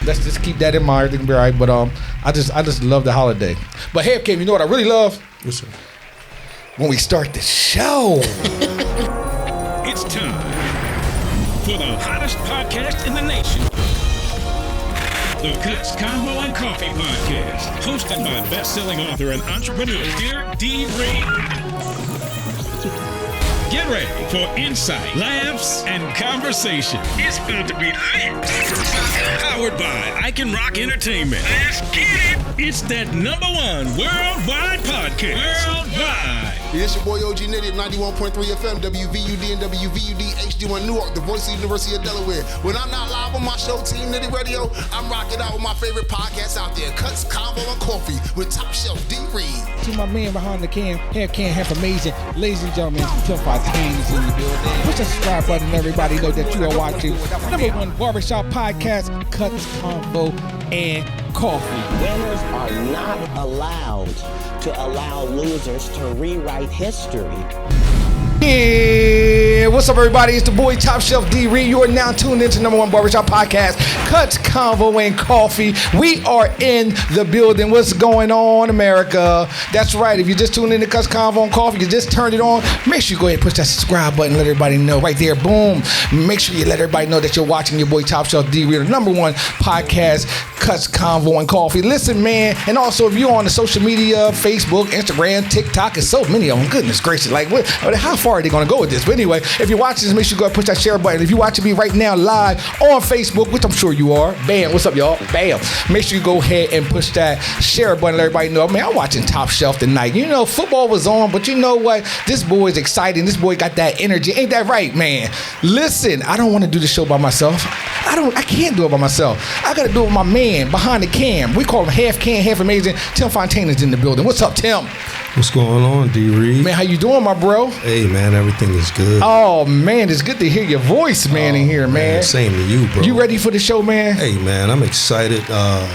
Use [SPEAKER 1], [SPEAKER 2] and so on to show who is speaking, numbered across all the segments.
[SPEAKER 1] Let's just keep that in mind. Everything will be all right. But I just love the holiday. But hey, Kim, you know what I really love?
[SPEAKER 2] Yes, sir.
[SPEAKER 1] When we start the show.
[SPEAKER 3] It's time for the hottest podcast in the nation. The Cuts Convo Coffee Podcast, hosted by best-selling author and entrepreneur Derek D. Reed. Get ready for insight, laughs, and conversation. It's going to be lit. Powered by I Can Rock Entertainment. Let's get it. It's that #1 worldwide podcast. Worldwide.
[SPEAKER 4] Yeah, it's your boy OG Nitty at 91.3 FM, WVUD and WVUD HD1 Newark, the voice of the University of Delaware. When I'm not live on my show, Team Nitty Radio, I'm rocking out with my favorite podcast out there, Cuts Convo Coffee with Top Shelf D. Reed.
[SPEAKER 1] To my man behind the can, half amazing. Ladies and gentlemen, Tim Fontaines in the building. Push the subscribe button and everybody know that you are watching #1 barbershop podcast, Cuts Convo and Coffee.
[SPEAKER 5] Winners are not allowed to allow losers to rewrite history.
[SPEAKER 1] Yeah, what's up, everybody? It's the boy Top Shelf D. Reed. You are now tuned into #1 barbershop podcast, Cuts Convo and Coffee. We are in the building. What's going on, America? That's right. If you just tuned in to Cuts Convo and Coffee, you just turned it on. Make sure you go ahead and push that subscribe button. Let everybody know right there. Boom. Make sure you let everybody know that you're watching your boy Top Shelf D. Reed, the #1 podcast, Cuts Convo and Coffee. Listen, man, and also if you're on the social media, Facebook, Instagram, TikTok, and so many of them. Goodness gracious, like what? How far are they gonna go with this? But anyway, if you're watching this, make sure you go and push that share button. If you're watching me right now live on Facebook, which I'm sure you are, bam, what's up, y'all? Bam. Make sure you go ahead and push that share button. Let everybody know, man, I'm watching Top Shelf tonight. You know, football was on, but you know what? This boy is exciting. This boy got that energy. Ain't that right, man? Listen, I don't want to do the show by myself. I can't do it by myself. I gotta do it with my man behind the cam. We call him half can, half amazing. Tim Fontaine is in the building. What's up, Tim?
[SPEAKER 2] What's going on, D. Reed?
[SPEAKER 1] Man, how you doing, my bro?
[SPEAKER 2] Hey, man, everything is good.
[SPEAKER 1] Oh, man, it's good to hear your voice, man, in here, man.
[SPEAKER 2] Same to you, bro.
[SPEAKER 1] You ready for the show, man?
[SPEAKER 2] Hey, man, I'm excited. I'm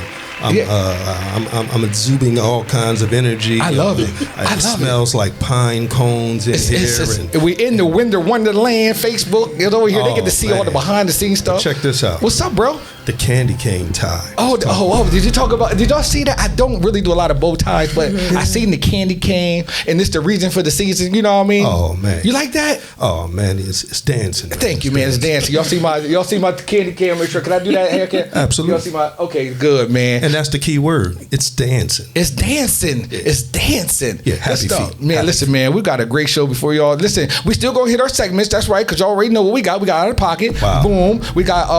[SPEAKER 2] exuding all kinds of energy.
[SPEAKER 1] I love it.
[SPEAKER 2] It smells like pine cones in here.
[SPEAKER 1] We in the Winter Wonderland Facebook. It's over here. They get to see all the behind the scenes stuff.
[SPEAKER 2] Check this out.
[SPEAKER 1] What's up, bro?
[SPEAKER 2] The candy cane tie.
[SPEAKER 1] Did y'all see that? I don't really do a lot of bow ties, but I seen the candy cane, and it's the reason for the season. You know what I mean?
[SPEAKER 2] Oh man,
[SPEAKER 1] you like that?
[SPEAKER 2] Oh man, it's dancing. Man.
[SPEAKER 1] Thank you, man. It's dancing. Y'all see my candy cane? Make sure. Can I do that haircut?
[SPEAKER 2] Absolutely.
[SPEAKER 1] Y'all see my? Okay, good, man.
[SPEAKER 2] And that's the key word. It's dancing.
[SPEAKER 1] It's dancing. Yeah. It's dancing.
[SPEAKER 2] Yeah, happy feet.
[SPEAKER 1] Man, listen, man, we got a great show before y'all. Listen, we still gonna hit our segments. That's right, because y'all already know what we got. We got Out of Pocket.
[SPEAKER 2] Wow.
[SPEAKER 1] Boom. We got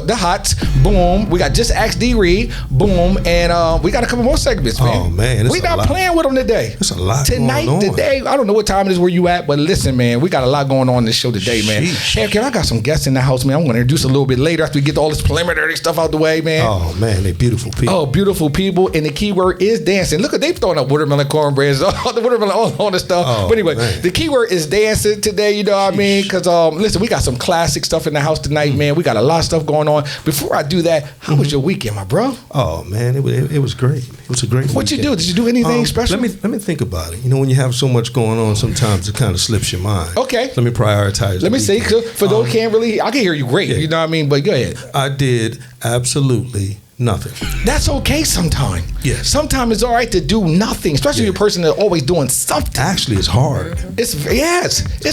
[SPEAKER 1] the Hots. Boom. We got Just Ask D. Reed. Boom. And we got a couple more segments, man.
[SPEAKER 2] Oh, man.
[SPEAKER 1] We not playing with them today.
[SPEAKER 2] There's a lot
[SPEAKER 1] tonight,
[SPEAKER 2] going on.
[SPEAKER 1] today. I don't know what time it is where you at, but listen, man, we got a lot going on in this show today, man.
[SPEAKER 2] Sheesh.
[SPEAKER 1] Hey, I got some guests in the house, man. I'm gonna introduce a little bit later after we get all this preliminary stuff out the way, man.
[SPEAKER 2] Oh man, they beautiful people.
[SPEAKER 1] Oh, beautiful people. And the key word is dancing. Look, they've thrown up watermelon cornbreads, all the watermelon, all the stuff.
[SPEAKER 2] Oh,
[SPEAKER 1] but anyway,
[SPEAKER 2] man.
[SPEAKER 1] the key word is dancing today, you know what I mean? Because, listen, we got some classic stuff in the house tonight, man. We got a lot of stuff going on. Before I do that, how was your weekend, my bro?
[SPEAKER 2] Oh, man, it was great. It was a great weekend.
[SPEAKER 1] What you do? Did you do anything special?
[SPEAKER 2] Let me think about it. You know, when you have so much going on, sometimes it kind of slips your mind.
[SPEAKER 1] Okay.
[SPEAKER 2] Let me prioritize.
[SPEAKER 1] Let me see. For those who can't really, I can hear you great, you know what I mean? But go ahead.
[SPEAKER 2] I did absolutely nothing.
[SPEAKER 1] That's okay sometimes.
[SPEAKER 2] Yes.
[SPEAKER 1] Sometimes it's all right to do nothing, especially if you're a person that's always doing something.
[SPEAKER 2] Actually, it's hard.
[SPEAKER 1] It's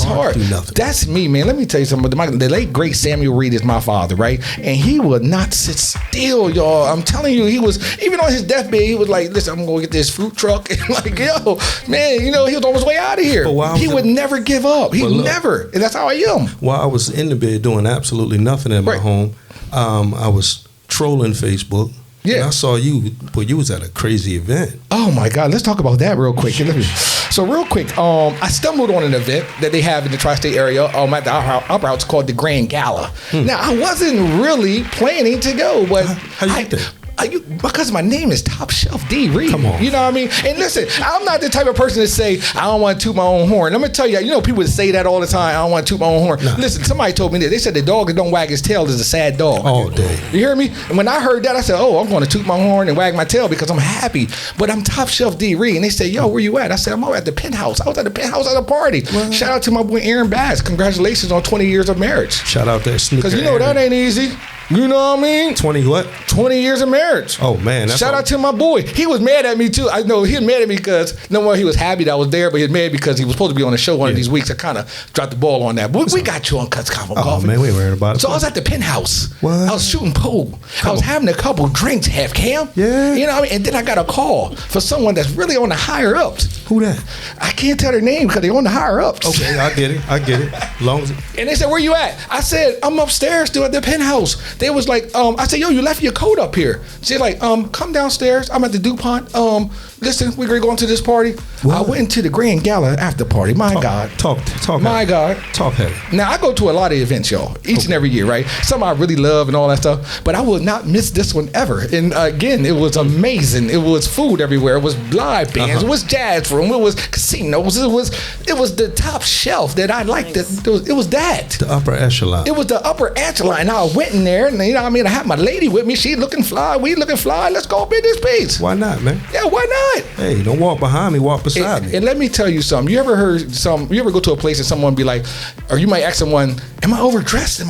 [SPEAKER 1] hard.
[SPEAKER 2] To do nothing.
[SPEAKER 1] That's me, man. Let me tell you something. The late great Samuel Reed is my father, right? And he would not sit still, y'all. I'm telling you, he was, even on his deathbed, he was like, listen, I'm gonna get this fruit truck. And like, yo, man, you know, he was on his way out of here. He would never give up. He never. And that's how I am.
[SPEAKER 2] While I was in the bed doing absolutely nothing in my home, I was trolling Facebook. Yeah. And I saw you, but you was at a crazy event.
[SPEAKER 1] Oh my God, let's talk about that real quick. So real quick, I stumbled on an event that they have in the tri-state area at the Opera House called the Grand Gala. Now, I wasn't really planning to go, but
[SPEAKER 2] how you get there?
[SPEAKER 1] Because my name is Top Shelf D. Reed.
[SPEAKER 2] Come on.
[SPEAKER 1] You know what I mean? And listen, I'm not the type of person to say, I don't want to toot my own horn. I'm going to tell you, you know, people say that all the time, I don't want to toot my own horn. Nah. Listen, somebody told me that. They said the dog that don't wag his tail is a sad dog.
[SPEAKER 2] All day.
[SPEAKER 1] You hear me? And when I heard that, I said, I'm going to toot my horn and wag my tail because I'm happy. But I'm Top Shelf D. Reed. And they said, yo, where you at? I said, I'm over at the penthouse. I was at the penthouse at a party. What? Shout out to my boy Aaron Bass. Congratulations on 20 years of marriage.
[SPEAKER 2] Shout out that snooker.
[SPEAKER 1] Because you know that ain't easy. You know what I mean?
[SPEAKER 2] 20 what?
[SPEAKER 1] 20 years of marriage.
[SPEAKER 2] Oh, man.
[SPEAKER 1] Shout out to my boy. He was mad at me, too. I know he was mad at me because, number one, he was happy that I was there, but he was mad because he was supposed to be on the show one of these weeks. I kind of dropped the ball on that. But we got you on Cuts Convo Coffee.
[SPEAKER 2] Oh, man, we ain't worried about it.
[SPEAKER 1] So I was at the penthouse.
[SPEAKER 2] What?
[SPEAKER 1] I was shooting pool. I was having a couple drinks, half cam.
[SPEAKER 2] Yeah.
[SPEAKER 1] You know what I mean? And then I got a call for someone that's really on the higher ups.
[SPEAKER 2] Who that?
[SPEAKER 1] I can't tell their name because they're on the higher ups.
[SPEAKER 2] Okay, I get it. Long as
[SPEAKER 1] And they said, where you at? I said, I'm upstairs still at the penthouse. They was like, I said, yo, you left your coat up here. She's like, come downstairs. I'm at the DuPont. Listen, we're going to this party.
[SPEAKER 2] What?
[SPEAKER 1] I went into the Grand Gala after party. My God.
[SPEAKER 2] Talk.
[SPEAKER 1] My God.
[SPEAKER 2] Talk heavy.
[SPEAKER 1] Now, I go to a lot of events, y'all, each and every year, right? Some I really love and all that stuff, but I will not miss this one ever. And again, it was amazing. It was food everywhere. It was live bands. It was jazz room. It was casinos. It was the top shelf that I liked. Nice. It was that.
[SPEAKER 2] The upper echelon.
[SPEAKER 1] It was the upper echelon. And I went in there, and you know what I mean? I had my lady with me. She looking fly. We looking fly. Let's go up in this piece.
[SPEAKER 2] Why not, man?
[SPEAKER 1] Yeah, why not?
[SPEAKER 2] Hey, don't walk behind me. Walk beside me.
[SPEAKER 1] And let me tell you something. You ever go to a place and someone be like, or you might ask someone, am I overdressed?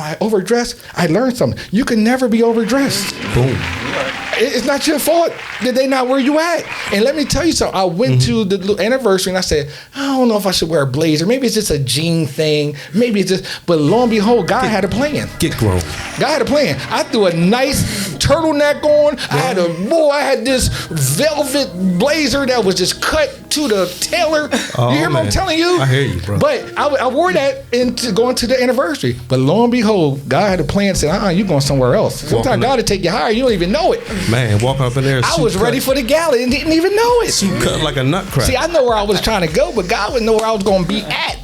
[SPEAKER 1] I learned something. You can never be overdressed.
[SPEAKER 2] Boom.
[SPEAKER 1] It's not your fault that they not where you at. And let me tell you something. I went to the anniversary and I said, I don't know if I should wear a blazer. Maybe it's just a jean thing. Maybe it's just, but lo and behold, God had a plan.
[SPEAKER 2] Get grown.
[SPEAKER 1] God had a plan. I threw a nice turtleneck on. I had this velvet blazer that was just cut to the tailor.
[SPEAKER 2] Oh,
[SPEAKER 1] you hear me? I'm telling you.
[SPEAKER 2] I hear you, bro.
[SPEAKER 1] But I wore that into going to the anniversary. But lo and behold, God had a plan and said, you going somewhere else. Sometimes God will take you higher. You don't even know it.
[SPEAKER 2] Man, walking up in there.
[SPEAKER 1] I was ready for the gala and didn't even know it.
[SPEAKER 2] Suit cut like a nutcracker.
[SPEAKER 1] See, I know where I was trying to go, but God would know where I was going to be at.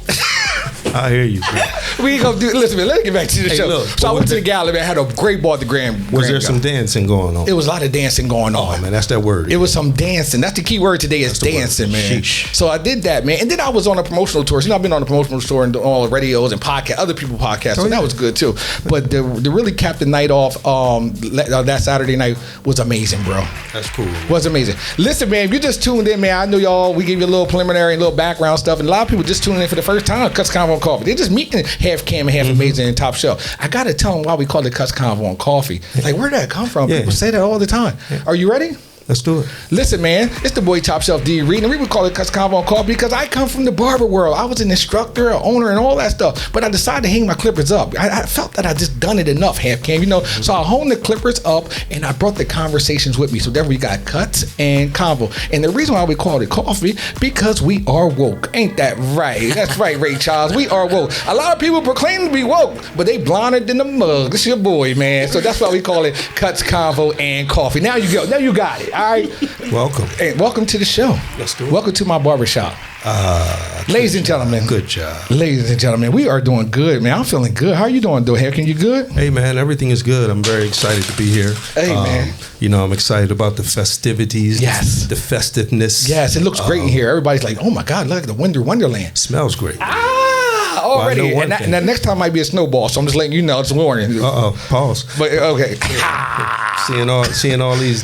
[SPEAKER 2] I hear you, bro.
[SPEAKER 1] We gonna do. Listen, man. Let's get back to the show.
[SPEAKER 2] Look,
[SPEAKER 1] so I went to the gala. Man, I had a great ball at the Grand.
[SPEAKER 2] Was there some dancing going on?
[SPEAKER 1] It was a lot of dancing going on.
[SPEAKER 2] Oh man, that's that word.
[SPEAKER 1] It was some dancing. That's the key word today is dancing, man.
[SPEAKER 2] Sheesh.
[SPEAKER 1] So I did that, man. And then I was on a promotional tour. So, I've been on a promotional tour and doing all the radios and podcast, other people podcasts. So that was good too. But the really capped the night off. That Saturday night was amazing, bro.
[SPEAKER 2] That's cool.
[SPEAKER 1] Was amazing. Listen, man, if you just tuned in, man, I know y'all. We gave you a little preliminary, and a little background stuff, and a lot of people just tuning in for the first time. Cuts Convo on Coffee. They're just meeting half cam and half amazing and top shelf. I gotta tell them why we call it Cuts Convo on Coffee. Like, where did that come from? People say that all the time. Are you ready?
[SPEAKER 2] Let's do it.
[SPEAKER 1] Listen, man, it's the boy TopShelf-Reed, and we would call it Cuts Convo Coffee because I come from the barber world. I was an instructor, an owner, and all that stuff. But I decided to hang my clippers up. I felt that I just done it enough, half cam, So I hung the clippers up, and I brought the conversations with me. So there we got Cuts and Convo. And the reason why we call it coffee, because we are woke. Ain't that right? That's right, Ray Charles. We are woke. A lot of people proclaim to be woke, but they blonder than the mug. This your boy, man. So that's why we call it Cuts Convo and Coffee. Now you go. Now you got it. All right.
[SPEAKER 2] Welcome.
[SPEAKER 1] Hey, welcome to the show.
[SPEAKER 2] Let's do it.
[SPEAKER 1] Welcome to my barbershop. Ladies and gentlemen.
[SPEAKER 2] Good job.
[SPEAKER 1] Ladies and gentlemen, we are doing good, man. I'm feeling good. How are you doing, Hair? Can you good?
[SPEAKER 2] Hey, man, everything is good. I'm very excited to be here.
[SPEAKER 1] Hey, man.
[SPEAKER 2] I'm excited about the festivities.
[SPEAKER 1] Yes.
[SPEAKER 2] The festiveness.
[SPEAKER 1] Yes, it looks great in here. Everybody's like, oh my God, look at the Wonderland.
[SPEAKER 2] Smells great.
[SPEAKER 1] Already. Well, and that next time might be a snowball, so I'm just letting you know. It's a warning.
[SPEAKER 2] Pause.
[SPEAKER 1] But okay.
[SPEAKER 2] Seeing all these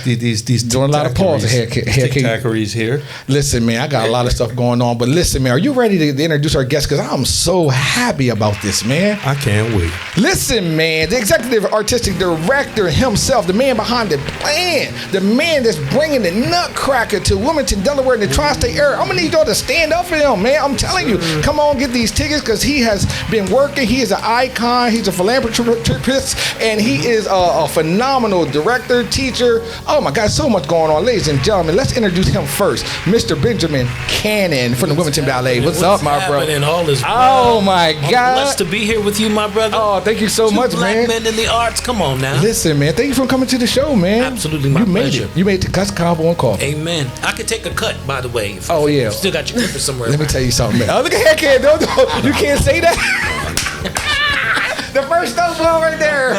[SPEAKER 1] doing a lot of pause
[SPEAKER 2] tic-taceries here.
[SPEAKER 1] Listen, man, I got a lot of stuff going on, but listen, man, are you ready to introduce our guest? Because I'm so happy about this, man.
[SPEAKER 2] I can't wait.
[SPEAKER 1] Listen, man, the executive artistic director himself, the man behind the plan, the man that's bringing the Nutcracker to Wilmington, Delaware, in the tri-state area. I'm gonna need y'all to stand up for him, man. I'm telling you, come on, get these tickets because he has been working. He is an icon. He's a philanthropist, and he is a phenomenal director, teacher. Oh my God, so much going on. Ladies and gentlemen, let's introduce him first. Mr. Benjamin Cannon from the Wilmington Ballet. What's up, my bro?
[SPEAKER 6] All is
[SPEAKER 1] oh my God.
[SPEAKER 6] I'm blessed to be here with you, my brother.
[SPEAKER 1] Oh, thank you so much,
[SPEAKER 6] black
[SPEAKER 1] man.
[SPEAKER 6] men in the arts. Come on now.
[SPEAKER 1] Listen, man, thank you for coming to the show, man.
[SPEAKER 6] Absolutely, my pleasure.
[SPEAKER 1] You made it to Cuts Convo and Coffee.
[SPEAKER 6] Amen. I could take a cut, by the way.
[SPEAKER 1] Oh yeah.
[SPEAKER 6] You still got your clippers somewhere.
[SPEAKER 1] Let me tell you something, man. Oh, look at haircut. No, you can't say that. The first snowball right there.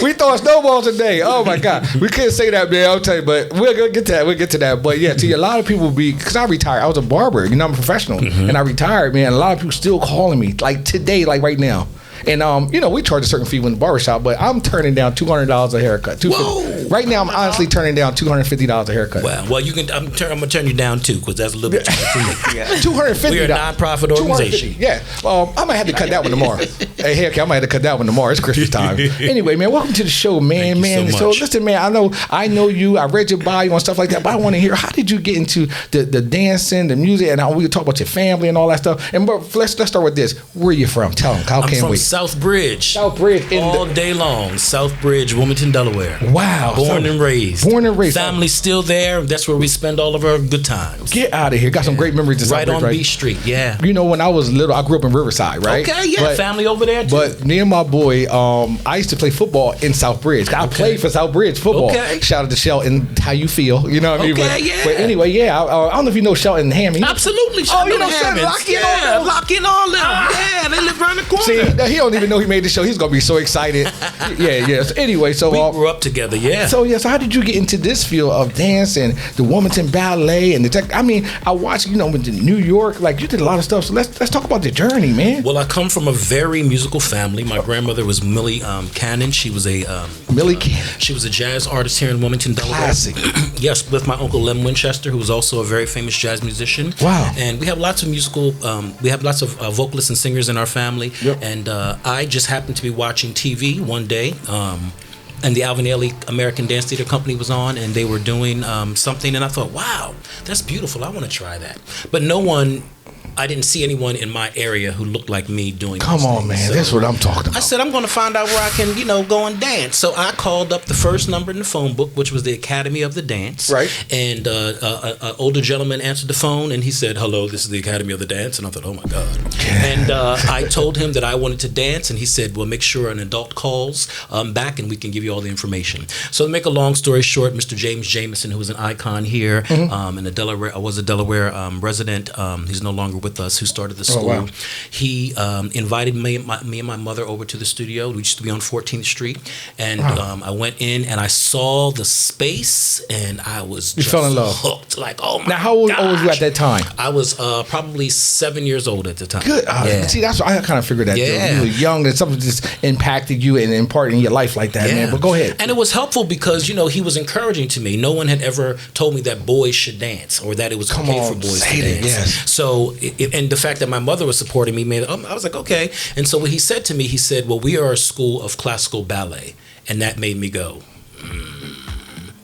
[SPEAKER 1] We throwing snowballs today. Oh my God. We couldn't say that, man. I'll tell you, but we'll get to that. We'll get to that. But yeah, a lot of people because I retired. I was a barber. I'm a professional. And I retired, man. A lot of people still calling me, like today, like right now. And we charge a certain fee when the barbershop, but I'm turning down $200 a haircut. $250. Right now, I'm honestly turning down $250 a haircut.
[SPEAKER 6] Well, you can. I'm gonna turn you down too, because that's a little bit too much for me.
[SPEAKER 1] Yeah. $250.
[SPEAKER 6] We're a non-profit organization.
[SPEAKER 1] Yeah. I might have to cut that one tomorrow. Hey, heck, I might have to cut that one tomorrow. It's Christmas time. Anyway, man, welcome to the show, man.
[SPEAKER 6] Thank you so much.
[SPEAKER 1] Listen, man, I know you. I read your bio and stuff like that, but I want to hear, how did you get into the dancing, the music, and how we could talk about your family and all that stuff. And let's start with this. Where are you from? Tell them.
[SPEAKER 6] I'm from Southbridge. All day long. Southbridge, Wilmington, Delaware.
[SPEAKER 1] Wow.
[SPEAKER 6] Born and raised. Family still there. That's where we spend all of our good times.
[SPEAKER 1] Get out of here. Got some great memories of
[SPEAKER 6] right
[SPEAKER 1] Southbridge,
[SPEAKER 6] on Beach Street. Yeah.
[SPEAKER 1] When I was little, I grew up in Riverside, right?
[SPEAKER 6] Okay, yeah. But, family over there too.
[SPEAKER 1] But me and my boy, I used to play football in Southbridge. I played for Southbridge football. Okay. Shout out to Shelton. How you feel? You know what I mean? But anyway, yeah. I don't know if you know Shelton Hammy.
[SPEAKER 6] Absolutely. Shelton Hammy. Lock in all them. Yeah, they live around the corner.
[SPEAKER 1] See, he don't even know he made the show. He's gonna be so excited. Yeah. So anyway, so
[SPEAKER 6] we grew up together. Yeah.
[SPEAKER 1] So how did you get into this field of dance and the Wilmington Ballet and the tech? I mean, I watched, with the New York, like you did a lot of stuff. So let's talk about the journey, man.
[SPEAKER 6] Well, I come from a very musical family. My grandmother was Millie Cannon. She was a
[SPEAKER 1] Millie Cannon.
[SPEAKER 6] She was a jazz artist here in Wilmington, Delaware.
[SPEAKER 1] Classic.
[SPEAKER 6] Yes, with my uncle Lem Winchester, who was also a very famous jazz musician.
[SPEAKER 1] Wow.
[SPEAKER 6] And we have lots of vocalists and singers in our family.
[SPEAKER 1] Yep.
[SPEAKER 6] And I just happened to be watching TV one day. And the Alvin Ailey American Dance Theater Company was on, and they were doing something, and I thought, wow, that's beautiful. I want to try that. But I didn't see anyone in my area who looked like me doing
[SPEAKER 1] Come on, man. So that's what I'm talking about.
[SPEAKER 6] I said, I'm going to find out where I can, go and dance. So I called up the first number in the phone book, which was the Academy of the Dance.
[SPEAKER 1] Right.
[SPEAKER 6] And an older gentleman answered the phone, and he said, hello, this is the Academy of the Dance. And I thought, oh, my God. And I told him that I wanted to dance, and he said, well, make sure an adult calls back, and we can give you all the information. So to make a long story short, Mr. James Jameson, who was an icon here, and was a Delaware resident, he's no longer with us, who started the school.
[SPEAKER 1] Oh, wow.
[SPEAKER 6] He invited me and my mother over to the studio. We used to be on 14th Street, and I went in and I saw the space, and I was just
[SPEAKER 1] fell in love,
[SPEAKER 6] hooked. Like, oh my!
[SPEAKER 1] Now, how old was you at that time?
[SPEAKER 6] I was probably 7 years old at the time.
[SPEAKER 1] Good. See, that's what I kind of figured that.
[SPEAKER 6] Yeah.
[SPEAKER 1] You were young, and something just impacted you and imparted in your life like that, man. But go ahead.
[SPEAKER 6] And it was helpful because he was encouraging to me. No one had ever told me that boys should dance or that it was okay for boys to dance.
[SPEAKER 1] Yes.
[SPEAKER 6] So, and the fact that my mother was supporting me, I was like, okay. And so what he said to me, he said, well, we are a school of classical ballet. And that made me go,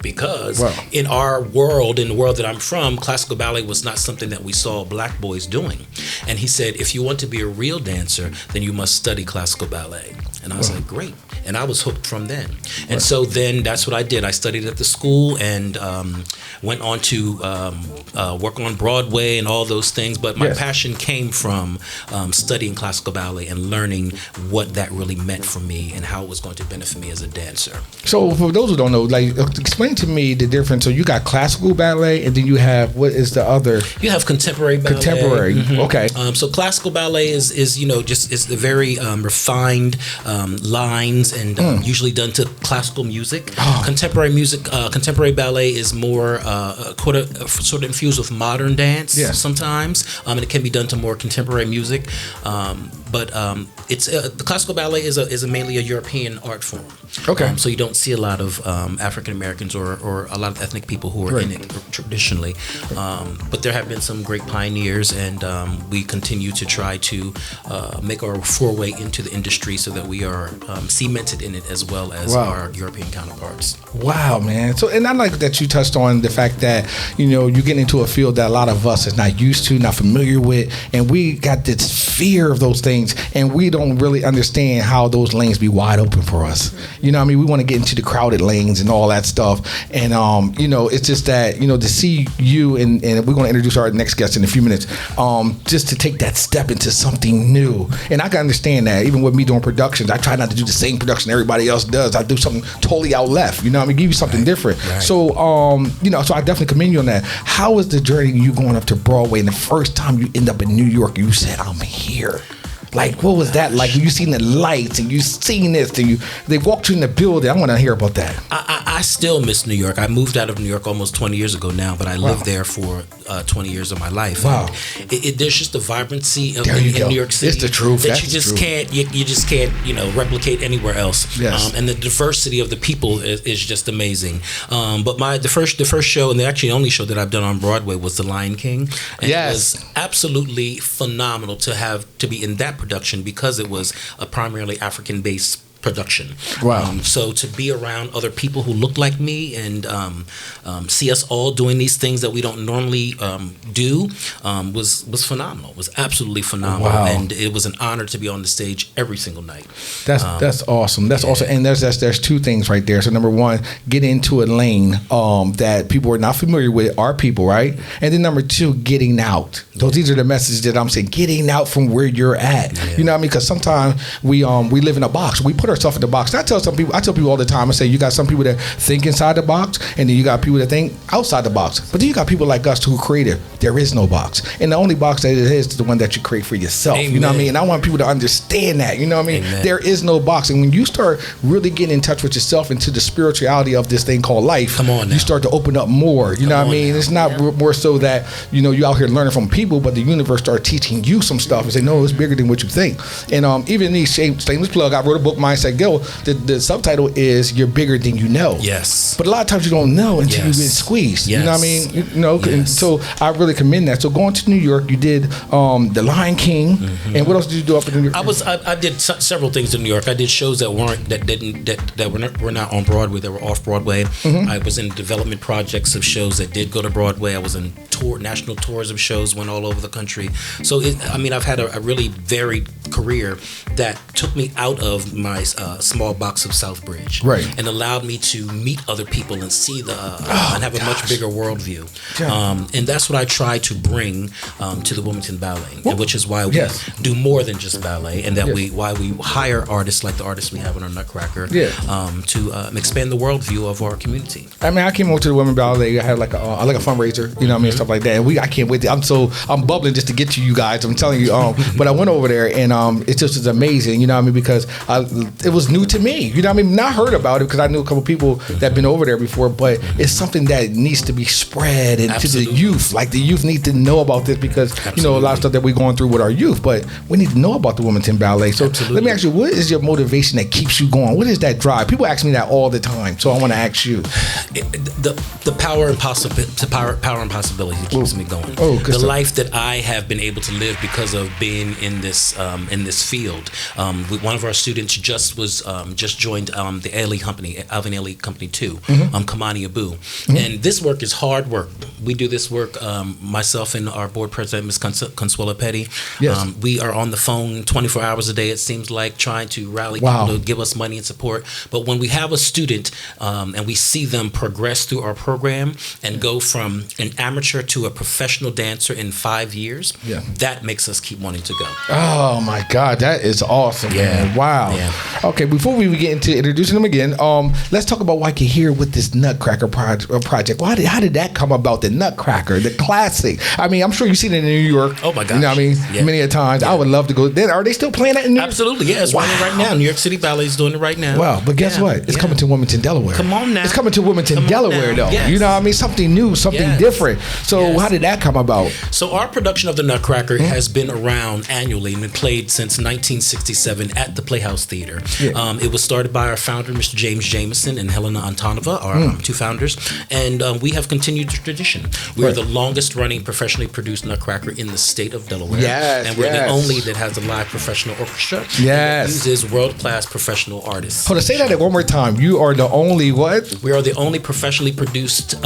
[SPEAKER 6] because in our world, in the world that I'm from, classical ballet was not something that we saw black boys doing. And he said, if you want to be a real dancer, then you must study classical ballet. And I was like, great. And I was hooked from then. And so then that's what I did. I studied at the school and went on to work on Broadway and all those things. But my passion came from studying classical ballet and learning what that really meant for me and how it was going to benefit me as a dancer.
[SPEAKER 1] So for those who don't know, explain to me the difference. So you got classical ballet, and then you have, what is the other?
[SPEAKER 6] You have contemporary ballet.
[SPEAKER 1] Contemporary, okay.
[SPEAKER 6] So classical ballet is just the very refined lines and usually done to classical music. Contemporary music, contemporary ballet is more sort of infused with modern dance sometimes, and it can be done to more contemporary music. But it's the classical ballet is mainly a European art form.
[SPEAKER 1] Okay.
[SPEAKER 6] So you don't see a lot of African Americans or a lot of ethnic people who are in it traditionally. But there have been some great pioneers, and we continue to try to make our foray into the industry so that we are cemented in it as well as our European counterparts.
[SPEAKER 1] Wow, man. So, and I like that you touched on the fact that, you get into a field that a lot of us is not used to, not familiar with, and we got this fear of those things, and we don't really understand how those lanes be wide open for us. We want to get into the crowded lanes and all that stuff. And, it's just that, to see you, and we're going to introduce our next guest in a few minutes, just to take that step into something new. And I can understand that. Even with me doing productions, I try not to do the same production everybody else does. I do something totally out left, give you something different. Right. So, so I definitely commend you on that. How was the journey you going up to Broadway, and the first time you end up in New York, you said, I'm here? Like, what was that like? When you seen the lights and you seen this and they walked you in the building. I want to hear about that.
[SPEAKER 6] I still miss New York. I moved out of New York almost 20 years ago now, but I lived there for 20 years of my life.
[SPEAKER 1] Wow.
[SPEAKER 6] There's just a vibrancy in
[SPEAKER 1] go.
[SPEAKER 6] New York City.
[SPEAKER 1] It's the truth.
[SPEAKER 6] That
[SPEAKER 1] That's
[SPEAKER 6] you
[SPEAKER 1] the
[SPEAKER 6] just
[SPEAKER 1] truth.
[SPEAKER 6] can't, you just can't, replicate anywhere else.
[SPEAKER 1] Yes.
[SPEAKER 6] And the diversity of the people is just amazing. But the first show, and the actually only show that I've done on Broadway was The Lion King. And
[SPEAKER 1] Yes.
[SPEAKER 6] it was absolutely phenomenal to be in that production because it was a primarily African-based production.
[SPEAKER 1] Wow.
[SPEAKER 6] So to be around other people who look like me and see us all doing these things that we don't normally do was phenomenal. Was absolutely phenomenal.
[SPEAKER 1] Wow.
[SPEAKER 6] And it was an honor to be on the stage every single night.
[SPEAKER 1] That's awesome. That's awesome. And there's two things right there. So number one, get into a lane that people are not familiar with, our people, right? And then number two, getting out. These are the messages that I'm saying. Getting out from where you're at.
[SPEAKER 6] Yeah.
[SPEAKER 1] You know what I mean? Because sometimes we live in a box. We put ourselves in the box. And I tell people all the time. I say you got some people that think inside the box, and then you got people that think outside the box. But then you got people like us who are creative. There is no box, and the only box that it is the one that you create for yourself.
[SPEAKER 6] Amen.
[SPEAKER 1] You know what I mean? And I want people to understand that. You know what I mean?
[SPEAKER 6] Amen.
[SPEAKER 1] There is no box, and when you start really getting in touch with yourself and to the spirituality of this thing called life,
[SPEAKER 6] Come on now.
[SPEAKER 1] you start to open up more. You know what I mean?
[SPEAKER 6] now.
[SPEAKER 1] It's not more so that you out here learning from people, but the universe start teaching you some stuff and say, no, it's bigger than what you think. And even these shameless plug, I wrote a book, Mindset Go. The subtitle is "You're Bigger Than You Know."
[SPEAKER 6] Yes.
[SPEAKER 1] But a lot of times you don't know until
[SPEAKER 6] Yes.
[SPEAKER 1] you get squeezed.
[SPEAKER 6] Yes.
[SPEAKER 1] You know what I mean? And
[SPEAKER 6] Yes.
[SPEAKER 1] so I really commend that. So going to New York, you did The Lion King, and what else did you do up in New York?
[SPEAKER 6] I did several things in New York. I did shows that were not on Broadway, that were off Broadway. I was in development projects of shows that did go to Broadway. I was in national tours of shows, went all over the country. So I've had a really varied career that took me out of my small box of Southbridge,
[SPEAKER 1] Right.
[SPEAKER 6] and allowed me to meet other people and see and have a much bigger worldview.
[SPEAKER 1] Yeah.
[SPEAKER 6] And that's what I try to bring to the Wilmington Ballet, which is why we
[SPEAKER 1] Yes.
[SPEAKER 6] do more than just ballet, and that
[SPEAKER 1] Yes.
[SPEAKER 6] why we hire artists like the artists we have in our Nutcracker to expand the worldview of our community.
[SPEAKER 1] I mean, I came over to the Women Ballet. I had like a fundraiser, you know what I mean, stuff like that. And I can't wait. I'm bubbling just to get to you guys. I'm telling you. But I went over there, and it just was amazing, you know what I mean, because it was new to me. You know what I mean? Not heard about it because I knew a couple people that been over there before, but it's something that needs to be spread and to the youth. Like the youth need to know about this because a lot of stuff that we're going through with our youth, but we need to know about the Wilmington Ballet. So let me ask you, what is your motivation that keeps you going? What is that drive? People ask me that all the time, so I want to ask you.
[SPEAKER 6] The power and possibility keeps me going.
[SPEAKER 1] Oh, good
[SPEAKER 6] the
[SPEAKER 1] stuff.
[SPEAKER 6] life that I have been able to live because of being in this field. One of our students just joined the Ailey Company, Alvin Ailey Company 2, Kamani Abu. And this work is hard work. We do this work, myself and our board president, Ms. Consuela Petty.
[SPEAKER 1] Yes.
[SPEAKER 6] We are on the phone 24 hours a day, it seems like, trying to rally
[SPEAKER 1] Wow.
[SPEAKER 6] people to give us money and support. But when we have a student and we see them progress through our program and go from an amateur to a professional dancer in 5 years, that makes us keep wanting to go.
[SPEAKER 1] Oh my God, that is awesome, man. Wow.
[SPEAKER 6] Yeah.
[SPEAKER 1] Okay, before we get into introducing them again, let's talk about why you're here with this Nutcracker project. How did that come about? The Nutcracker, the classic. I mean, I'm sure you've seen it in New York.
[SPEAKER 6] Oh my gosh.
[SPEAKER 1] You know what I mean?
[SPEAKER 6] Yeah.
[SPEAKER 1] Many a times. I would love to go. Are they still playing that in New York?
[SPEAKER 6] Absolutely, yeah. It's running right now. New York City Ballet is doing it right now.
[SPEAKER 1] Wow, but guess what? It's coming to Wilmington, Delaware.
[SPEAKER 6] Come on now.
[SPEAKER 1] It's coming to Wilmington,
[SPEAKER 6] Come on
[SPEAKER 1] Delaware,
[SPEAKER 6] now.
[SPEAKER 1] though.
[SPEAKER 6] Yes.
[SPEAKER 1] You know what I mean? Something new, something
[SPEAKER 6] Yes.
[SPEAKER 1] different. So
[SPEAKER 6] Yes.
[SPEAKER 1] how did that come about?
[SPEAKER 6] So our production of the Nutcracker has been around annually and been played since 1967 at the Playhouse Theater.
[SPEAKER 1] Yeah.
[SPEAKER 6] It was started by our founder, Mr. James Jameson, and Helena Antonova, our two founders, and we have continued the tradition. We are the longest running professionally produced Nutcracker in the state of Delaware.
[SPEAKER 1] Yes,
[SPEAKER 6] and we're the
[SPEAKER 1] yes.
[SPEAKER 6] only that has a live professional orchestra.
[SPEAKER 1] Yes.
[SPEAKER 6] That uses world-class professional artists.
[SPEAKER 1] Hold on, say that one more time. You are the only what?
[SPEAKER 6] We are the only professionally produced,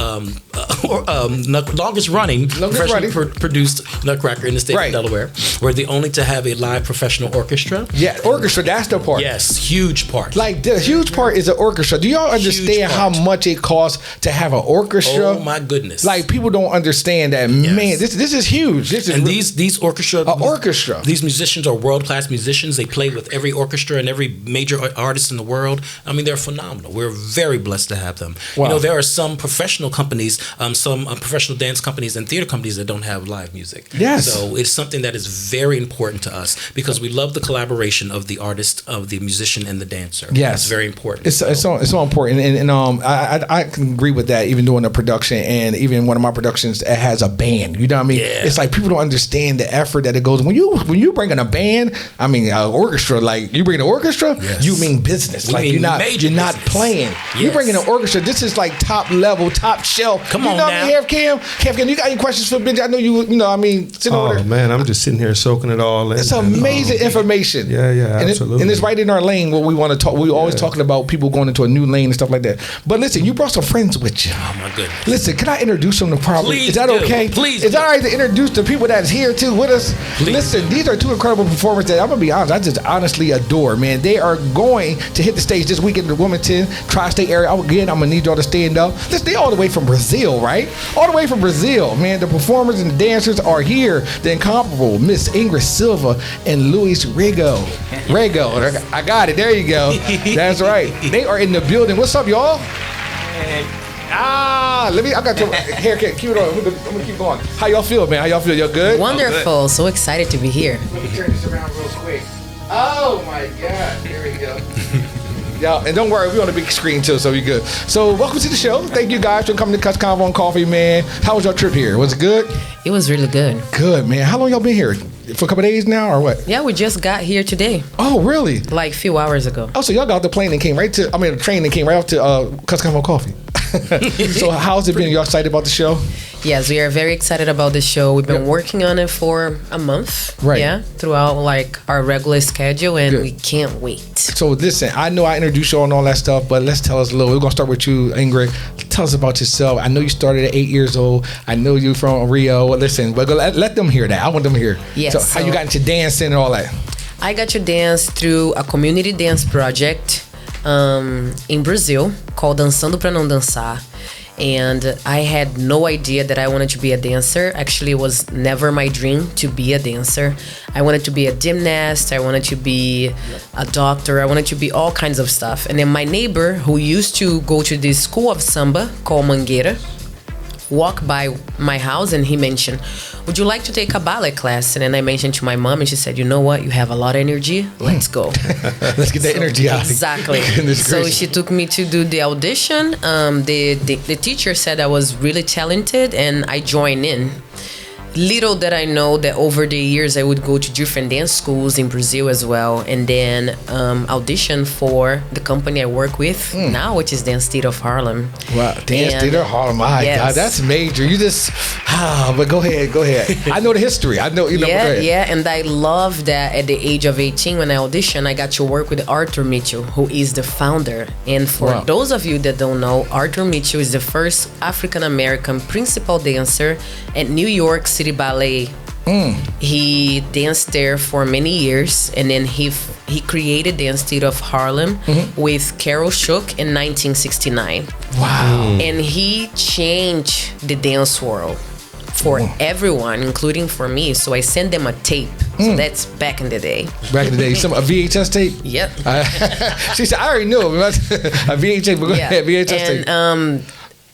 [SPEAKER 6] longest running professionally produced Nutcracker in the state
[SPEAKER 1] Right.
[SPEAKER 6] of Delaware. We're the only to have a live professional orchestra.
[SPEAKER 1] Yeah, orchestra, that's the part.
[SPEAKER 6] Yes. Yes, huge part.
[SPEAKER 1] Like the huge part is an orchestra. Do y'all understand how much it costs to have an orchestra?
[SPEAKER 6] Oh my goodness!
[SPEAKER 1] Like people don't understand that.
[SPEAKER 6] Yes.
[SPEAKER 1] Man, this is huge. This is
[SPEAKER 6] and these orchestra. These musicians are world class musicians. They play with every orchestra and every major artist in the world. I mean, they're phenomenal. We're very blessed to have them.
[SPEAKER 1] Wow.
[SPEAKER 6] You know, there are some professional companies, some professional dance companies and theater companies that don't have live music.
[SPEAKER 1] Yes.
[SPEAKER 6] So it's something that is very important to us because we love the collaboration of the artist, of the musician, and the dancer.
[SPEAKER 1] Yes,
[SPEAKER 6] it's very important.
[SPEAKER 1] It's so important, and I can agree with that. Even doing a production, and even one of my productions, it has a band. You know what I mean?
[SPEAKER 6] Yeah.
[SPEAKER 1] It's like people don't understand the effort that it goes when you bring in a band. I mean, an orchestra. Like you bring an orchestra,
[SPEAKER 6] yes.
[SPEAKER 1] you mean business.
[SPEAKER 6] We
[SPEAKER 1] like
[SPEAKER 6] mean
[SPEAKER 1] you're not playing.
[SPEAKER 6] Yes.
[SPEAKER 1] You bring in an orchestra. This is like top level, top shelf.
[SPEAKER 6] Come
[SPEAKER 1] you
[SPEAKER 6] on
[SPEAKER 1] know
[SPEAKER 6] now.
[SPEAKER 1] What I mean? Cam, you got any questions for Benji? I know you know. I mean,
[SPEAKER 2] Oh man, I'm just sitting here soaking it all in.
[SPEAKER 1] It's amazing information.
[SPEAKER 2] Yeah, absolutely.
[SPEAKER 1] And it's right in our lane. What we want to talk. We're always talking about people going into a new lane and stuff like that. But listen, you brought some friends with you.
[SPEAKER 6] Oh my goodness.
[SPEAKER 1] Listen, can I introduce them to probably?
[SPEAKER 6] Please
[SPEAKER 1] Is that
[SPEAKER 6] do.
[SPEAKER 1] okay?
[SPEAKER 6] Please
[SPEAKER 1] Is that
[SPEAKER 6] do.
[SPEAKER 1] all right to introduce the people that's here too with us?
[SPEAKER 6] Please
[SPEAKER 1] Listen,
[SPEAKER 6] do.
[SPEAKER 1] these are two incredible performers that I'm gonna be honest. I just honestly adore. Man, they are going to hit the stage this weekend in the Wilmington tri-state area. Again, I'm gonna need y'all to stand up. Listen, they all the way from Brazil, right? All the way from Brazil, man. The performers and the dancers are here. The incomparable Miss Ingrid Silva and Luis Rego. I got it. There you go. That's right. They are in the building. What's up, y'all? I got your haircut. Keep it on. I'm gonna keep going. How y'all feel, man? How y'all feel? Y'all good?
[SPEAKER 7] Wonderful. So excited to be here.
[SPEAKER 1] Let me turn this around real quick. Oh my God. There we go. Yeah, and don't worry, we're on a big screen too, so we good. So welcome to the show. Thank you guys for coming to Cuts Convo and Coffee, man. How was your trip here? Was it good?
[SPEAKER 7] It was really good.
[SPEAKER 1] Good, man. How long y'all been here? For a couple of days now, or what?
[SPEAKER 7] Yeah, we just got here today,
[SPEAKER 1] Oh, really?
[SPEAKER 7] like a few hours ago.
[SPEAKER 1] Oh, so y'all got off the plane and came right to, the train and came right off to Cuts Convo Coffee. So how's it been? Y'all excited about the show?
[SPEAKER 7] Yes, we are very excited about the show. We've been working on it for a month.
[SPEAKER 1] Right.
[SPEAKER 7] Yeah, throughout like our regular schedule, and
[SPEAKER 1] Good.
[SPEAKER 7] we can't wait.
[SPEAKER 1] So listen, I know I introduced you and all that stuff, but let's tell us a little. We're gonna start with you, Ingrid. Tell us about yourself. I know you started at 8 years old. I know you from Rio. Well, listen, but let them hear that. I want them to hear.
[SPEAKER 7] Yes,
[SPEAKER 1] So how you got into dancing and all that?
[SPEAKER 7] I got to dance through a community dance project in Brazil called Dançando Pra Não Dançar. And I had no idea that I wanted to be a dancer. Actually, it was never my dream to be a dancer. I wanted to be a gymnast. I wanted to be a doctor. I wanted to be all kinds of stuff. And then my neighbor, who used to go to this school of samba called Mangueira, walked by my house and he mentioned, would you like to take a ballet class? And then I mentioned to my mom and she said, you know what? You have a lot of energy. Let's go.
[SPEAKER 1] Let's get that energy out.
[SPEAKER 7] Exactly.
[SPEAKER 1] Goodness
[SPEAKER 7] So
[SPEAKER 1] gracious.
[SPEAKER 7] she took me to do the audition. The teacher said I was really talented and I joined in. Little did I know that over the years I would go to different dance schools in Brazil as well, and then audition for the company I work with now, which is Dance Theater of Harlem.
[SPEAKER 1] Wow, Dance
[SPEAKER 7] And-
[SPEAKER 1] Theater Harlem. My
[SPEAKER 7] Yes.
[SPEAKER 1] God, that's major. You just, but go ahead. I know the history. I know, go ahead.
[SPEAKER 7] Yeah, and I love that at the age of 18 when I auditioned, I got to work with Arthur Mitchell, who is the founder. And for
[SPEAKER 1] Wow.
[SPEAKER 7] those of you that don't know, Arthur Mitchell is the first African-American principal dancer at New York City Ballet. He danced there for many years, and then he created Dance Theater of Harlem with Carol Shook in 1969.
[SPEAKER 1] Wow.
[SPEAKER 7] And he changed the dance world for everyone, including for me. So I sent them a tape. So that's back in the day.
[SPEAKER 1] Back in the day, a VHS tape.
[SPEAKER 7] Yep.
[SPEAKER 1] She said, I already knew a VHS. But go ahead, VHS tape.
[SPEAKER 7] And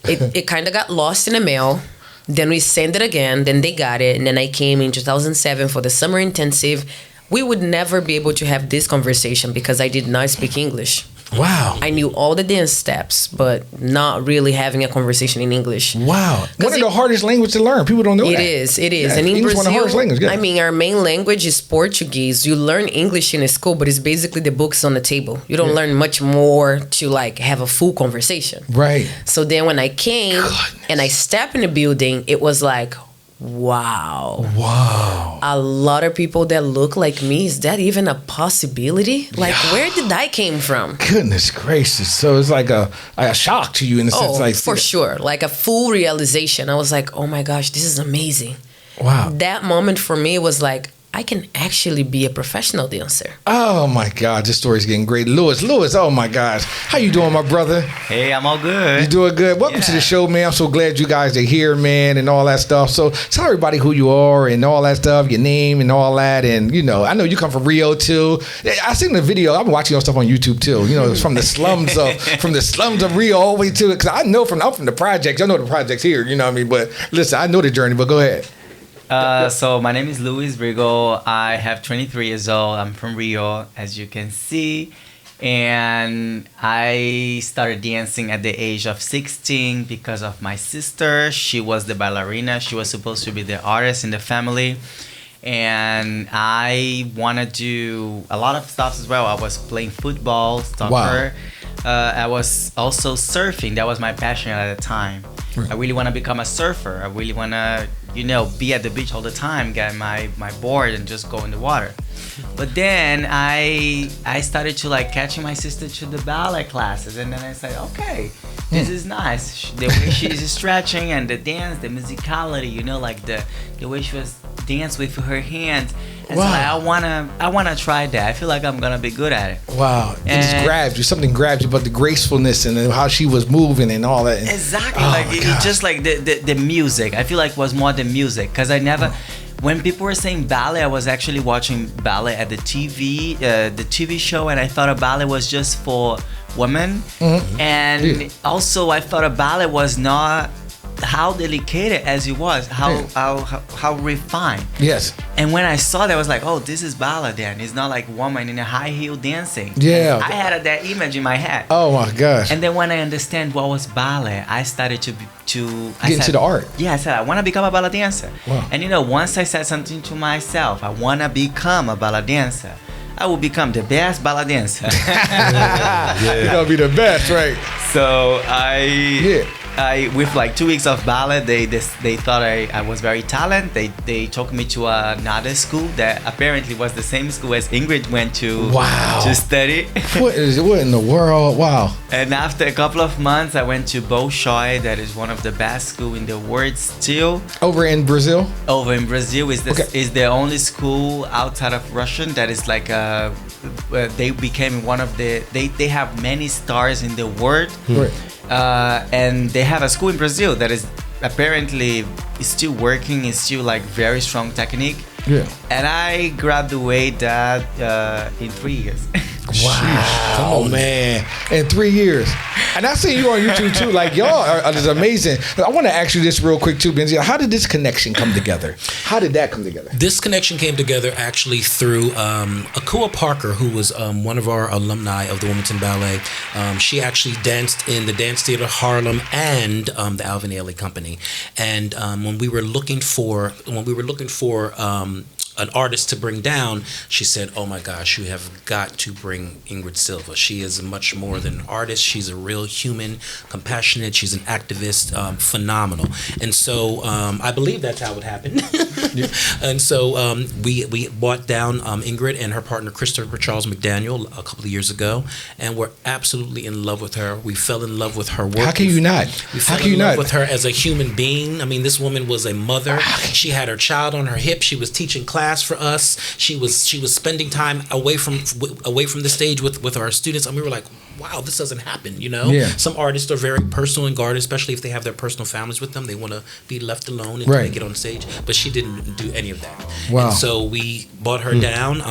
[SPEAKER 7] it kind of got lost in the mail. Then we sent it again. Then they got it. And then I came in 2007 for the summer intensive. We would never be able to have this conversation because I did not speak English.
[SPEAKER 1] Wow.
[SPEAKER 7] I knew all the dance steps, but not really having a conversation in English.
[SPEAKER 1] Wow. One of the hardest languages to learn. People don't know that.
[SPEAKER 7] It is.
[SPEAKER 1] Yeah,
[SPEAKER 7] And in
[SPEAKER 1] English is
[SPEAKER 7] Brazil,
[SPEAKER 1] one of the hardest languages. Yeah.
[SPEAKER 7] I mean, our main language is Portuguese. You learn English in a school, but it's basically the books on the table. You don't learn much more to like have a full conversation.
[SPEAKER 1] Right.
[SPEAKER 7] So then when I came and I stepped in the building, it was like, wow. A lot of people that look like me. Is that even a possibility? Like, where did I came from?
[SPEAKER 1] Goodness gracious. So it's like a shock to you in a sense.
[SPEAKER 7] Oh,
[SPEAKER 1] Like,
[SPEAKER 7] for sure. Like a full realization. I was like, oh my gosh, this is amazing.
[SPEAKER 1] Wow.
[SPEAKER 7] That moment for me was like, I can actually be a professional dancer.
[SPEAKER 1] Oh my God, this story's getting great. Lewis, oh my gosh. How you doing, my brother?
[SPEAKER 8] Hey, I'm all good.
[SPEAKER 1] You doing good? Welcome to the show, man. I'm so glad you guys are here, man, and all that stuff. So tell everybody who you are and all that stuff, your name and all that. And, you know, I know you come from Rio, too. I seen the video. I've been watching your stuff on YouTube, too. You know, it's from the slums of Rio all the way to it. Because I'm from the projects. I know the projects here, you know what I mean? But listen, I know the journey, but go ahead.
[SPEAKER 8] So my name is Luis Rigo. I have 23 years old. I'm from Rio, as you can see. And I started dancing at the age of 16 because of my sister. She was the ballerina. She was supposed to be the artist in the family. And I wanted to do a lot of stuff as well. I was playing football, soccer. Wow. I was also surfing. That was my passion at the time. Right. I really want to become a surfer. I really want to, be at the beach all the time, get my board and just go in the water. But then I started to catching my sister to the ballet classes, and then I said, okay, this is nice. The way she's stretching and the dance, the musicality, the way she was dance with her hands. And wow. So I wanna try that. I feel like I'm gonna be good at it.
[SPEAKER 1] Wow. It just grabbed you. Something grabbed you, but the gracefulness and how she was moving and all that.
[SPEAKER 8] Exactly. It just like the music. I feel like it was more the music, because I never. When people were saying ballet, I was actually watching ballet at the TV show, and I thought a ballet was just for women. Mm-hmm. And also I thought a ballet was not how delicate as it was, how refined. Yes. And when I saw that, I was like, oh, this is ballet then. It's not like woman in a high heel dancing. Yeah. I had that image in my head.
[SPEAKER 1] Oh my gosh.
[SPEAKER 8] And then when I understand what was ballet, I started to
[SPEAKER 1] get into the art.
[SPEAKER 8] Yeah, I said, I want to become a ballet dancer. Wow. And once I said something to myself, I want to become a ballet dancer, I will become the best ballet dancer.
[SPEAKER 1] You're going to be the best, right?
[SPEAKER 8] So with 2 weeks of ballet, they thought I was very talented. They took me to another school that apparently was the same school as Ingrid went to to study.
[SPEAKER 1] What in the world? Wow.
[SPEAKER 8] And after a couple of months, I went to Bolshoi. That is one of the best schools in the world still.
[SPEAKER 1] Over in Brazil?
[SPEAKER 8] Over in Brazil is the only school outside of Russian that is they became one of they have many stars in the world. Right. And they have a school in Brazil that is apparently still working. It's still very strong technique. Yeah. And I graduated that in 3 years.
[SPEAKER 1] Wow. Come on, man. In 3 years. And I see you on YouTube too. Y'all are just amazing. I want to ask you this real quick too, Benzi. How did this connection come together? How did that come together?
[SPEAKER 6] This connection came together actually through Akua Parker, who was one of our alumni of the Wilmington Ballet. She actually danced in the Dance Theater Harlem and the Alvin Ailey Company. And when we were looking for an artist to bring down, she said, oh my gosh, you have got to bring Ingrid Silva. She is much more than an artist. She's a real human, compassionate. She's an activist, phenomenal. And so I believe that's how it happened. And so we brought down Ingrid and her partner, Christopher Charles McDaniel, a couple of years ago, and we're absolutely in love with her. We fell in love with her work.
[SPEAKER 1] How can you not?
[SPEAKER 6] We fell in love with her as a human being. I mean, this woman was a mother. She had her child on her hip. She was teaching class for us. She was spending time away from the stage with our students, and we were like, wow, this doesn't happen, Yeah. Some artists are very personal and guarded, especially if they have their personal families with them. They want to be left alone until they get on stage. But she didn't do any of that. Wow. And so we brought her down,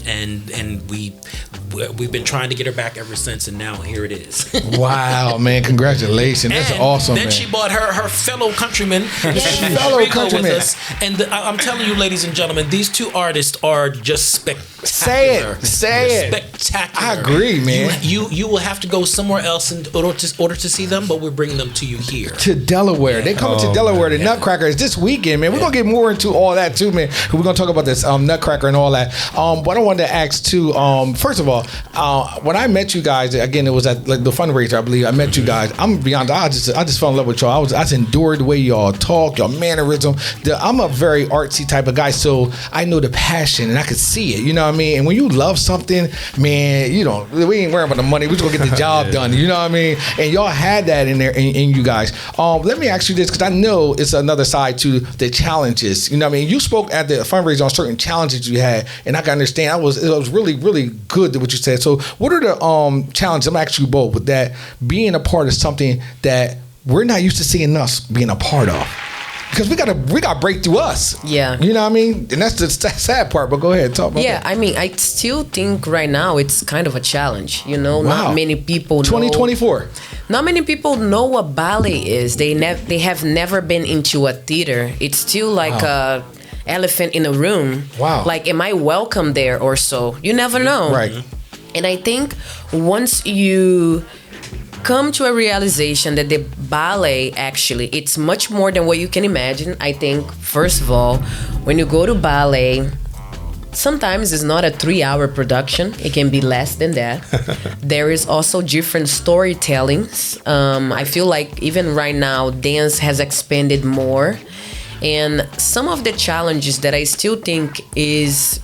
[SPEAKER 6] and we've been trying to get her back ever since, and now here it is.
[SPEAKER 1] Wow, man! Congratulations! That's awesome.
[SPEAKER 6] Then she brought her fellow countrymen, with us, and I'm telling you, ladies and gentlemen, these two artists are just spectacular.
[SPEAKER 1] Say it.
[SPEAKER 6] Spectacular.
[SPEAKER 1] I agree, man.
[SPEAKER 6] You will have to go somewhere else in order to see them, but we're bringing them to you here.
[SPEAKER 1] To Delaware. They coming to Delaware. The Nutcracker is this weekend, man. We're going to get more into all that too, man. We're going to talk about this Nutcracker and all that. But I wanted to ask too, first of all, when I met you guys, again, it was at the fundraiser, I believe. I met you guys. I'm beyond, I just fell in love with y'all. I just endured the way y'all talk, y'all mannerism. I'm a very artsy type of guy, so I know the passion and I could see it. You know what what I mean? And when you love something, man, we ain't worrying about the money. We just gonna get the job done. You know what I mean? And y'all had that in there in you guys. Let me ask you this, because I know it's another side to the challenges. You know what I mean? You spoke at the fundraiser on certain challenges you had, and I can understand. It was really, really good what you said. So what are the challenges? I'm asking you both with that, being a part of something that we're not used to seeing us being a part of. Because we gotta break through us.
[SPEAKER 7] Yeah.
[SPEAKER 1] You know what I mean? And that's the sad part, but go ahead, talk about that.
[SPEAKER 7] Yeah, I mean, I still think right now it's kind of a challenge. Wow. Not many people
[SPEAKER 1] 2024.
[SPEAKER 7] Not many people know what ballet is. They have never been into a theater. It's still like a elephant in a room.
[SPEAKER 1] Wow.
[SPEAKER 7] Like, am I welcome there or so? You never know.
[SPEAKER 1] Right.
[SPEAKER 7] And I think once you come to a realization that the ballet actually, it's much more than what you can imagine. I think, first of all, when you go to ballet, sometimes it's not a 3-hour production. It can be less than that. There is also different storytellings. I feel like even right now, dance has expanded more. And some of the challenges that I still think is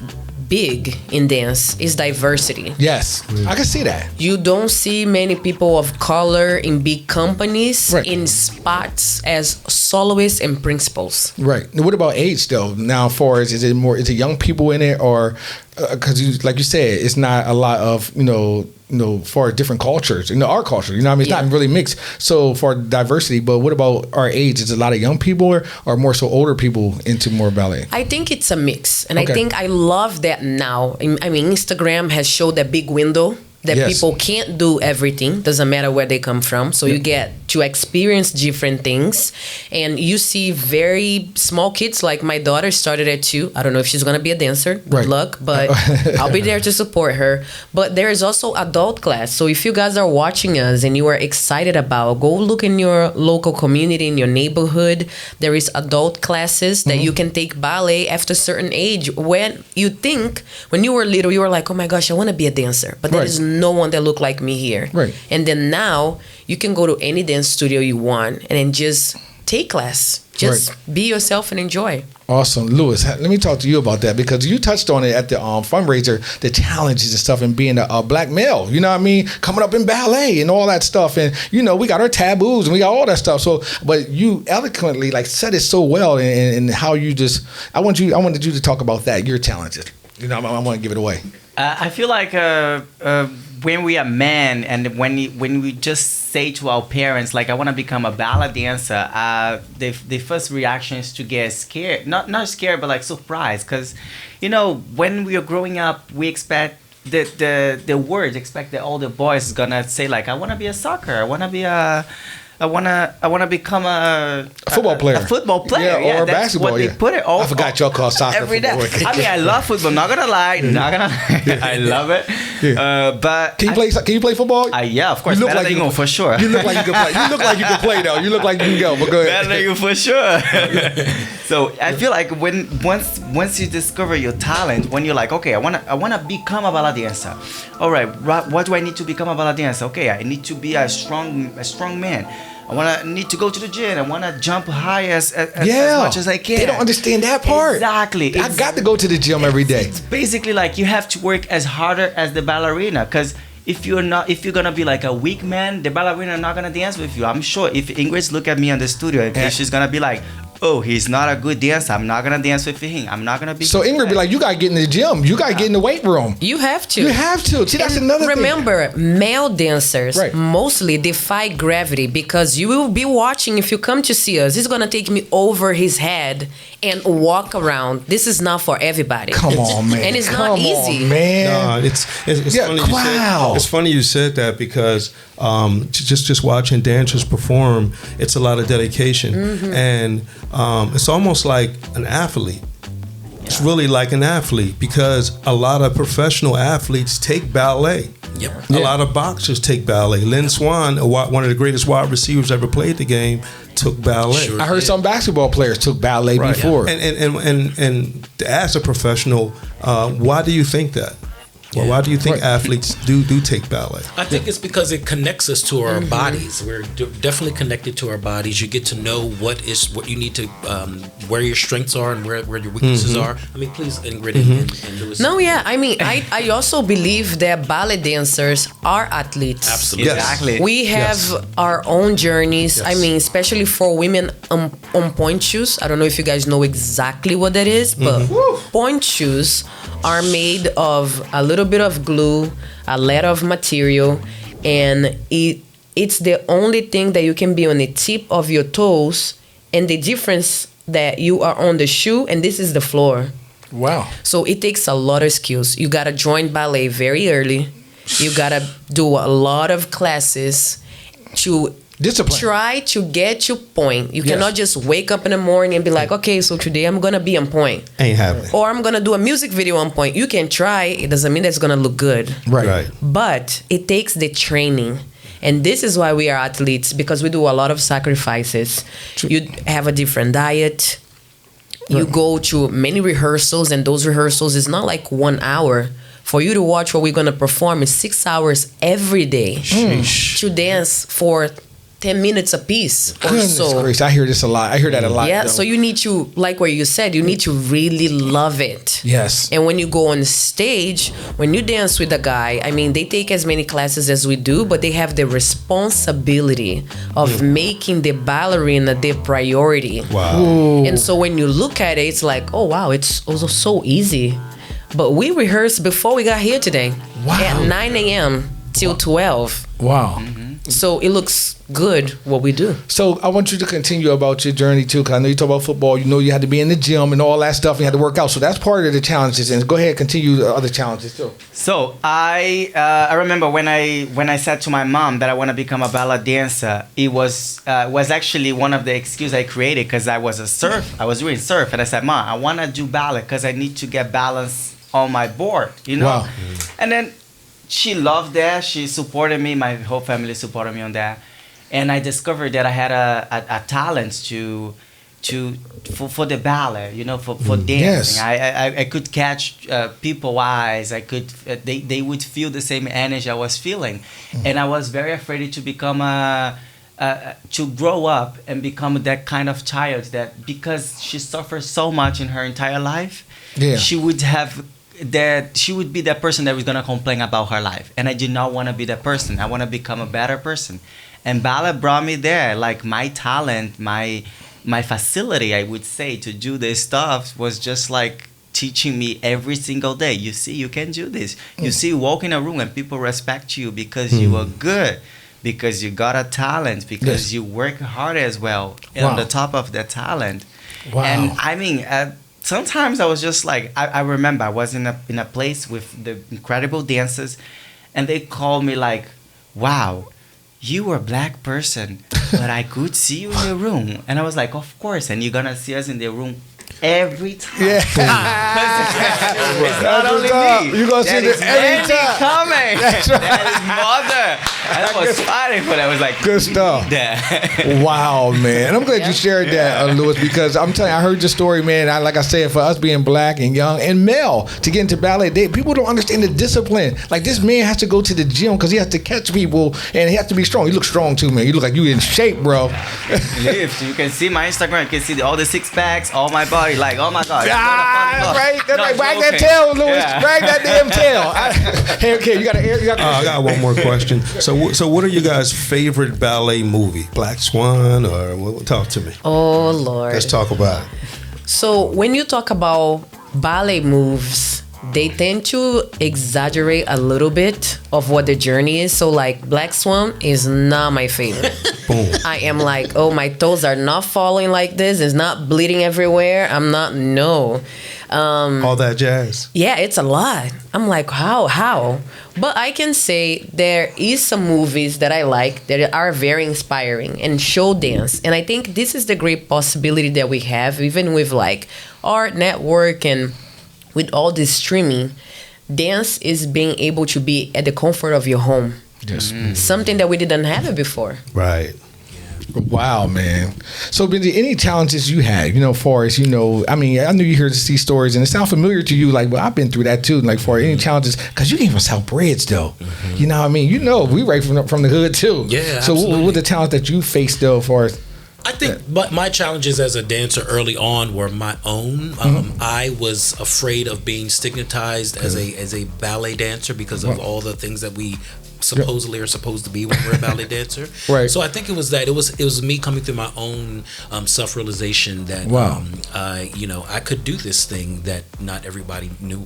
[SPEAKER 7] big in dance is diversity.
[SPEAKER 1] Yes, I can see that.
[SPEAKER 7] You don't see many people of color in big companies in spots as soloists and principals.
[SPEAKER 1] Right. What about age though? Now, is it young people in it, or because like you said, it's not a lot of for different cultures, our culture, you know what I mean? It's not really mixed. So for diversity, but what about our age? Is it a lot of young people or more so older people into more ballet?
[SPEAKER 7] I think it's a mix. And I think I love that now. I mean, Instagram has showed that big window that people can't do everything. Doesn't matter where they come from. So you get to experience different things. And you see very small kids, like my daughter started at 2. I don't know if she's going to be a dancer. Good luck. But I'll be there to support her. But there is also adult class. So if you guys are watching us and you are excited about, go look in your local community, in your neighborhood. There is adult classes that you can take ballet after a certain age. When you were little, you were like, oh my gosh, I want to be a dancer. But there is no one that look like me here.
[SPEAKER 1] Right.
[SPEAKER 7] And then now you can go to any dance studio you want and then just take class. Just be yourself and enjoy.
[SPEAKER 1] Awesome. Louis, let me talk to you about that, because you touched on it at the fundraiser, the challenges and stuff, and being a black male, you know what I mean? Coming up in ballet and all that stuff. And, we got our taboos and we got all that stuff. So, but you eloquently said it so well, and how you just, I wanted you to talk about that, your challenges. I want to give it away.
[SPEAKER 8] I feel like when we are men, and when we just say to our parents, like, I want to become a ballet dancer, the first reaction is to get scared. Not scared, but like surprised. Because, when we are growing up, we expect the words, expect that all the boys is going to say, like, I want to be a soccer. I want to be I wanna become a
[SPEAKER 1] football player.
[SPEAKER 8] A football player,
[SPEAKER 1] or a basketball.
[SPEAKER 8] What they put it all.
[SPEAKER 1] I forgot y'all call soccer
[SPEAKER 8] every day.
[SPEAKER 1] football.
[SPEAKER 8] I mean, I love football. Not gonna lie, I love it.
[SPEAKER 1] Yeah.
[SPEAKER 8] But
[SPEAKER 1] can you play football?
[SPEAKER 8] Yeah, of course. Better than you for sure.
[SPEAKER 1] You look like you can play. You look like you can play though. You look like you can go. But go ahead.
[SPEAKER 8] Better than you for sure. So I feel like once you discover your talent, when you're like, okay, I wanna become a ballet dancer. All right, what do I need to become a ballet dancer? Okay, I need to be a strong man. I need to go to the gym. I want to jump high as much as I can.
[SPEAKER 1] They don't understand that part.
[SPEAKER 8] Exactly.
[SPEAKER 1] I got to go to the gym every day.
[SPEAKER 8] It's basically like you have to work as harder as the ballerina, because if you're gonna be like a weak man, the ballerina not gonna dance with you. I'm sure if Ingrid look at me in the studio, she's gonna be like, oh, he's not a good dancer. I'm not gonna dance with him. I'm not gonna be.
[SPEAKER 1] So Ingrid be like, you gotta get in the gym. You gotta get in the weight room.
[SPEAKER 7] You have to.
[SPEAKER 1] You have to. See, that's another thing.
[SPEAKER 7] Remember, male dancers mostly defy gravity, because you will be watching. If you come to see us, he's gonna take me over his head and walk around. This is not for everybody.
[SPEAKER 1] Come on, man.
[SPEAKER 7] And it's not easy.
[SPEAKER 1] On, man.
[SPEAKER 2] No, it's funny.
[SPEAKER 1] Wow.
[SPEAKER 2] It's funny you said that, because just watching dancers perform, it's a lot of dedication, and it's almost like an athlete. It's really like an athlete, because a lot of professional athletes take ballet.
[SPEAKER 6] Yep.
[SPEAKER 2] A lot of boxers take ballet. Lynn Swann, one of the greatest wide receivers ever played the game, took ballet.
[SPEAKER 6] Sure.
[SPEAKER 1] I heard some basketball players took ballet before.
[SPEAKER 2] And as a professional, why do you think that? Well, why do you think athletes do take ballet?
[SPEAKER 6] I think it's because it connects us to our bodies. We're definitely connected to our bodies. You get to know what you need to, where your strengths are and where your weaknesses are. I mean, please, Ingrid and Louis.
[SPEAKER 7] No, yeah. I mean, I also believe that ballet dancers are athletes.
[SPEAKER 6] Absolutely.
[SPEAKER 2] Yes.
[SPEAKER 8] Exactly.
[SPEAKER 7] We have our own journeys.
[SPEAKER 2] Yes.
[SPEAKER 7] I mean, especially for women on point shoes. I don't know if you guys know exactly what that is, but point shoes are made of a little bit of glue, a lot of material, and it's the only thing that you can be on the tip of your toes, and the difference that you are on the shoe and this is the floor.
[SPEAKER 1] Wow.
[SPEAKER 7] So it takes a lot of skills. You gotta join ballet very early. You gotta do a lot of classes to
[SPEAKER 1] Discipline.
[SPEAKER 7] try to get your point. You cannot just wake up in the morning and be like, okay, so today I'm gonna be on point.
[SPEAKER 2] Ain't happening.
[SPEAKER 7] Or I'm gonna do a music video on point. You can try, it doesn't mean that it's gonna look good.
[SPEAKER 1] Right.
[SPEAKER 7] But it takes the training. And this is why we are athletes, because we do a lot of sacrifices. You have a different diet. You go to many rehearsals, and those rehearsals is not like 1 hour. For you to watch what we're gonna perform is 6 hours every day to dance for 10 minutes a piece or
[SPEAKER 1] Goodness
[SPEAKER 7] so.
[SPEAKER 1] gracious, I hear this a lot. I hear that a lot.
[SPEAKER 7] Yeah,
[SPEAKER 1] though.
[SPEAKER 7] so you need to, like what you said, you need to really love it.
[SPEAKER 1] Yes.
[SPEAKER 7] And when you go on stage, when you dance with a guy, I mean, they take as many classes as we do, but they have the responsibility of making the ballerina their priority.
[SPEAKER 2] Wow.
[SPEAKER 7] And so when you look at it, it's like, oh, wow, it's also so easy. But we rehearsed before we got here today.
[SPEAKER 1] Wow.
[SPEAKER 7] At 9 a.m. till 12.
[SPEAKER 1] Wow.
[SPEAKER 7] So it looks good what we do.
[SPEAKER 1] So I want you to continue about your journey too, because I know you talk about football. You know you had to be in the gym and all that stuff. You had to work out. So that's part of the challenges. And go ahead, continue the other challenges too.
[SPEAKER 8] So I remember when I said to my mom that I want to become a ballet dancer, it was actually one of the excuses I created because I was doing surf, and I said, Mom, I want to do ballet because I need to get balance on my board, you know.
[SPEAKER 1] Wow.
[SPEAKER 8] And then she loved that. She supported me. My whole family supported me on that. And I discovered that I had a talent for the ballet, you know, for dancing.
[SPEAKER 1] Yes.
[SPEAKER 8] I could catch people's eyes. I could they would feel the same energy I was feeling, and I was very afraid to become to grow up and become that kind of child that because she suffered so much in her entire life, she would be that person that was gonna complain about her life, and I did not want to be that person. I want to become a better person, and ballet brought me there. Like my talent, my facility, I would say, to do this stuff was just like teaching me every single day. You see, you can do this. You see, walk in a room and people respect you because you are good, because you got a talent, because you work hard as well. And on the top of that talent, and I mean. Sometimes I was just like, I remember I was in a place with the incredible dancers, and they called me like, wow, you are a black person, but I could see you in the room. And I was like, of course, and you're going to see us in the room every time.
[SPEAKER 1] Yeah.
[SPEAKER 8] It's not only me.
[SPEAKER 1] You're going to see this every time.
[SPEAKER 8] Coming.
[SPEAKER 1] That's right.
[SPEAKER 8] That is mother. And I was fighting for that. I was like,
[SPEAKER 1] Good stuff. Wow, man. And I'm glad you shared that, Louis, because I'm telling you, I heard your story, man. Like I said, for us being black and young and male to get into ballet, people don't understand the discipline. Like this man has to go to the gym because he has to catch people and he has to be strong. You look strong too, man. You look like you in shape, bro.
[SPEAKER 8] Lift. You can see my Instagram. You can see all the six packs, all my body. Like, oh my God.
[SPEAKER 1] Right. That's right. Wag that tail, Louis.
[SPEAKER 8] Yeah.
[SPEAKER 1] Wag that damn tail. Hey, okay, you got to
[SPEAKER 2] I got one more question. So what are you guys' favorite ballet movie? Black Swan or talk to me?
[SPEAKER 7] Oh, Lord.
[SPEAKER 2] Let's talk about it.
[SPEAKER 7] So when you talk about ballet moves, they tend to exaggerate a little bit of what the journey is. So like Black Swan is not my favorite.
[SPEAKER 2] Boom.
[SPEAKER 7] I am like, oh, my toes are not falling like this. It's not bleeding everywhere. I'm not, no.
[SPEAKER 2] All that jazz.
[SPEAKER 7] Yeah, it's a lot. I'm like, how? But I can say there is some movies that I like that are very inspiring and show dance. And I think this is the great possibility that we have, even with like our network and with all this streaming. Dance is being able to be at the comfort of your home.
[SPEAKER 1] Yes.
[SPEAKER 7] Something that we didn't have it before.
[SPEAKER 2] Right.
[SPEAKER 1] Wow, man. So, Benji, any challenges you had, far as, I mean, I knew you heard these stories and it sounds familiar to you. Like, well, I've been through that too. Like, for any challenges, because you came from South Breads, though. You know what I mean? We right from the hood too.
[SPEAKER 6] Yeah,
[SPEAKER 1] so, what were the challenges that you faced, though, for us?
[SPEAKER 6] I think my challenges as a dancer early on were my own. I was afraid of being stigmatized as a ballet dancer because of all the things that we supposedly are supposed to be when we're a ballet dancer.
[SPEAKER 1] Right.
[SPEAKER 6] So I think it was me coming through my own self-realization that I could do this thing that not everybody knew.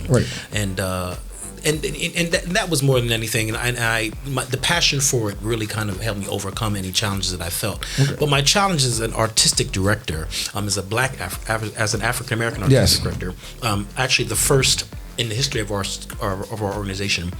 [SPEAKER 1] Right.
[SPEAKER 6] And that was more than anything, and the passion for it really kind of helped me overcome any challenges that I felt. Okay. But my challenge as an artistic director, as an African American artistic director, actually the first in the history of our organization,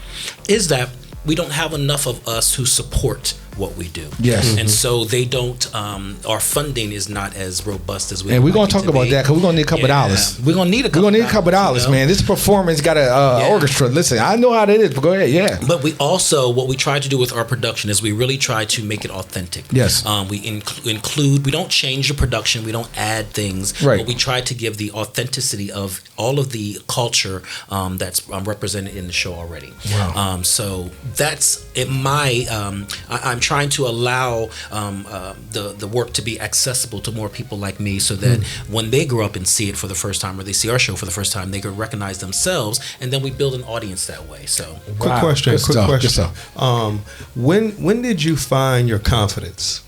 [SPEAKER 6] is that we don't have enough of us who support what we do.
[SPEAKER 1] Yes.
[SPEAKER 6] And so they don't, our funding is not as robust as we
[SPEAKER 1] And we're going to talk about that because we're going to need a couple dollars.
[SPEAKER 6] We're going to need a couple dollars,
[SPEAKER 1] man. This performance got an orchestra. Listen, I know how that is, but go ahead,
[SPEAKER 6] But we also, what we try to do with our production is we really try to make it authentic.
[SPEAKER 1] Yes.
[SPEAKER 6] We include, we don't change the production, we don't add things, but we try to give the authenticity of all of the culture that's represented in the show already.
[SPEAKER 1] Wow.
[SPEAKER 6] So that's I'm trying to allow the work to be accessible to more people like me, so that when they grow up and see it for the first time, or they see our show for the first time, they can recognize themselves, and then we build an audience that way. So,
[SPEAKER 2] quick question. When did you find your confidence?